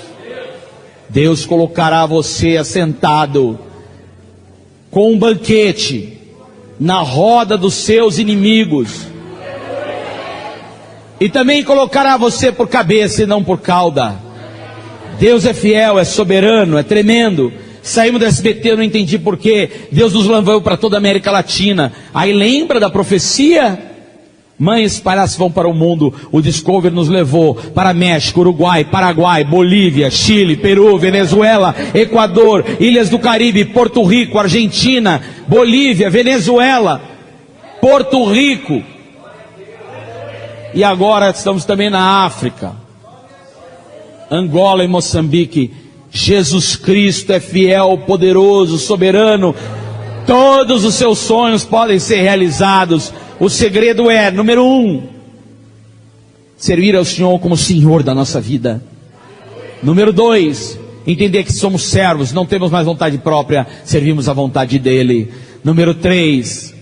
Deus colocará você assentado com um banquete na roda dos seus inimigos, e também colocará você por cabeça e não por cauda. Deus é fiel, é soberano, é tremendo. Saímos do SBT, eu não entendi porquê. Deus nos levou para toda a América Latina. Aí lembra da profecia? Mães espalhadas vão para o mundo. O Discovery nos levou para México, Uruguai, Paraguai, Bolívia, Chile, Peru, Venezuela, Equador, Ilhas do Caribe, Porto Rico, Argentina, Bolívia, Venezuela, Porto Rico. E agora estamos também na África, Angola e Moçambique. Jesus Cristo é fiel, poderoso, soberano. Todos os seus sonhos podem ser realizados. O segredo é, número 1, servir ao Senhor como Senhor da nossa vida. Número 2, entender que somos servos, não temos mais vontade própria, servimos a vontade dEle. Número 3,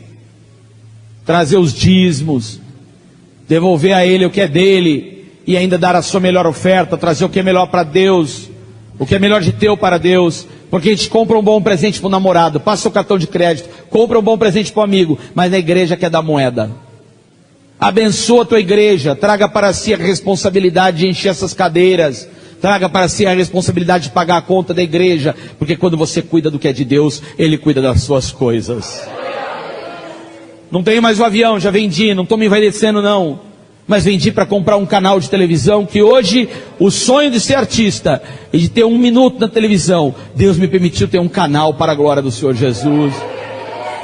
trazer os dízimos, devolver a Ele o que é dEle, e ainda dar a sua melhor oferta, trazer o que é melhor para Deus, o que é melhor de teu para Deus. Porque a gente compra um bom presente para o namorado, passa o cartão de crédito, compra um bom presente para o amigo, mas na igreja quer dar moeda. Abençoa a tua igreja, traga para si a responsabilidade de encher essas cadeiras, traga para si a responsabilidade de pagar a conta da igreja, porque quando você cuida do que é de Deus, Ele cuida das suas coisas. Não tenho mais o avião, já vendi, não estou me envaidecendo não, mas vendi para comprar um canal de televisão, que hoje o sonho de ser artista e de ter 1 minuto na televisão, Deus me permitiu ter um canal para a glória do Senhor Jesus.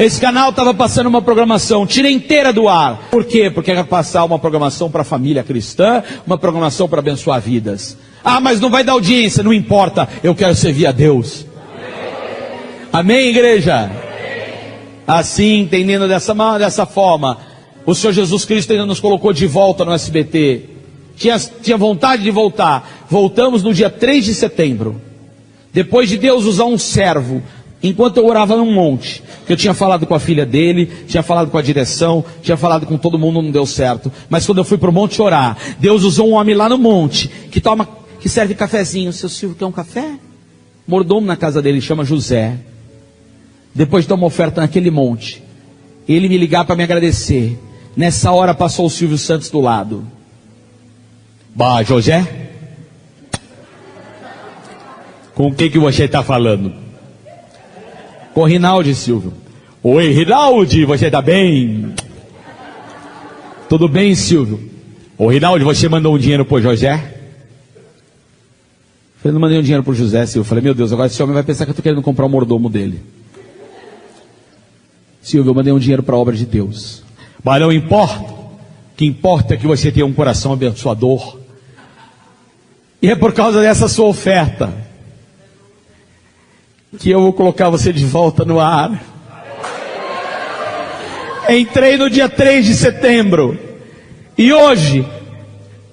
Esse canal estava passando uma programação, tirei inteira do ar. Por quê? Porque era passar uma programação para a família cristã, uma programação para abençoar vidas. Ah, mas não vai dar audiência, não importa, eu quero servir a Deus. Amém, igreja? Assim, entendendo dessa forma, o Senhor Jesus Cristo ainda nos colocou de volta no SBT. Tinha vontade de voltar. Voltamos no dia 3 de setembro. Depois de Deus usar um servo, enquanto eu orava num monte, que eu tinha falado com a filha dele, tinha falado com a direção, tinha falado com todo mundo, não deu certo. Mas quando eu fui para o monte orar, Deus usou um homem lá no monte, que serve cafezinho. Seu Silvio quer um café? Mordomo na casa dele, chama José. Depois de dar uma oferta naquele monte, ele me ligar para me agradecer. Nessa hora passou o Silvio Santos do lado. Bah, José? Com quem que você está falando? Com o Rinaldi, Silvio. Oi, Rinaldi, você está bem? Tudo bem, Silvio? Ô, Rinaldi, você mandou um dinheiro pro José? Eu falei, não mandei um dinheiro pro José, Silvio. Eu falei, meu Deus, agora esse homem vai pensar que eu estou querendo comprar o mordomo dele. Silvio, eu mandei um dinheiro para a obra de Deus. Mas não importa. O que importa é que você tenha um coração abençoador. E é por causa dessa sua oferta que eu vou colocar você de volta no ar. Entrei no dia 3 de setembro. E hoje,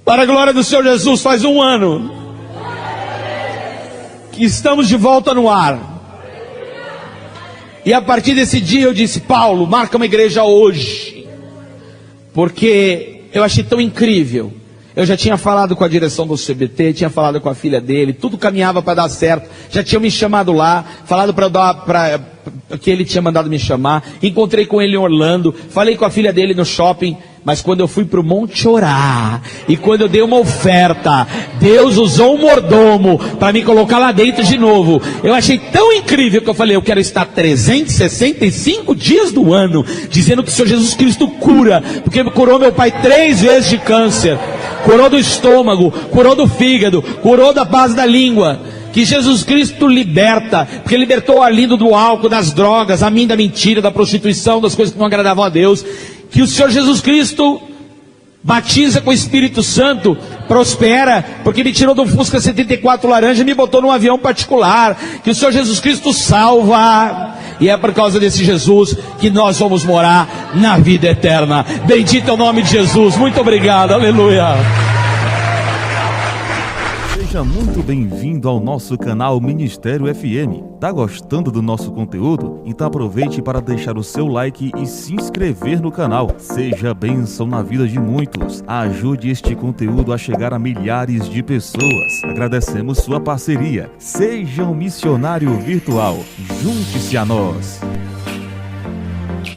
para a glória do Senhor Jesus, faz 1 ano que estamos de volta no ar. E a partir desse dia eu disse, Paulo, marca uma igreja hoje. Porque eu achei tão incrível. Eu já tinha falado com a direção do CBT, tinha falado com a filha dele, tudo caminhava para dar certo. Já tinham me chamado lá, falado para que ele tinha mandado me chamar. Encontrei com ele em Orlando, falei com a filha dele no shopping. Mas quando eu fui para o monte orar, e quando eu dei uma oferta, Deus usou um mordomo para me colocar lá dentro de novo. Eu achei tão incrível que eu falei, eu quero estar 365 dias do ano, dizendo que o Senhor Jesus Cristo cura, porque curou meu pai 3 vezes de câncer, curou do estômago, curou do fígado, curou da base da língua. Que Jesus Cristo liberta, porque libertou o Arlindo do álcool, das drogas, a mim da mentira, da prostituição, das coisas que não agradavam a Deus. Que o Senhor Jesus Cristo batiza com o Espírito Santo, prospera, porque me tirou do Fusca 74 laranja e me botou num avião particular. Que o Senhor Jesus Cristo salva, e é por causa desse Jesus que nós vamos morar na vida eterna. Bendito é o nome de Jesus, muito obrigado, aleluia. Seja muito bem-vindo ao nosso canal Ministério FM. Tá gostando do nosso conteúdo? Então aproveite para deixar o seu like e se inscrever no canal. Seja bênção na vida de muitos. Ajude este conteúdo a chegar a milhares de pessoas. Agradecemos sua parceria. Seja um missionário virtual. Junte-se a nós.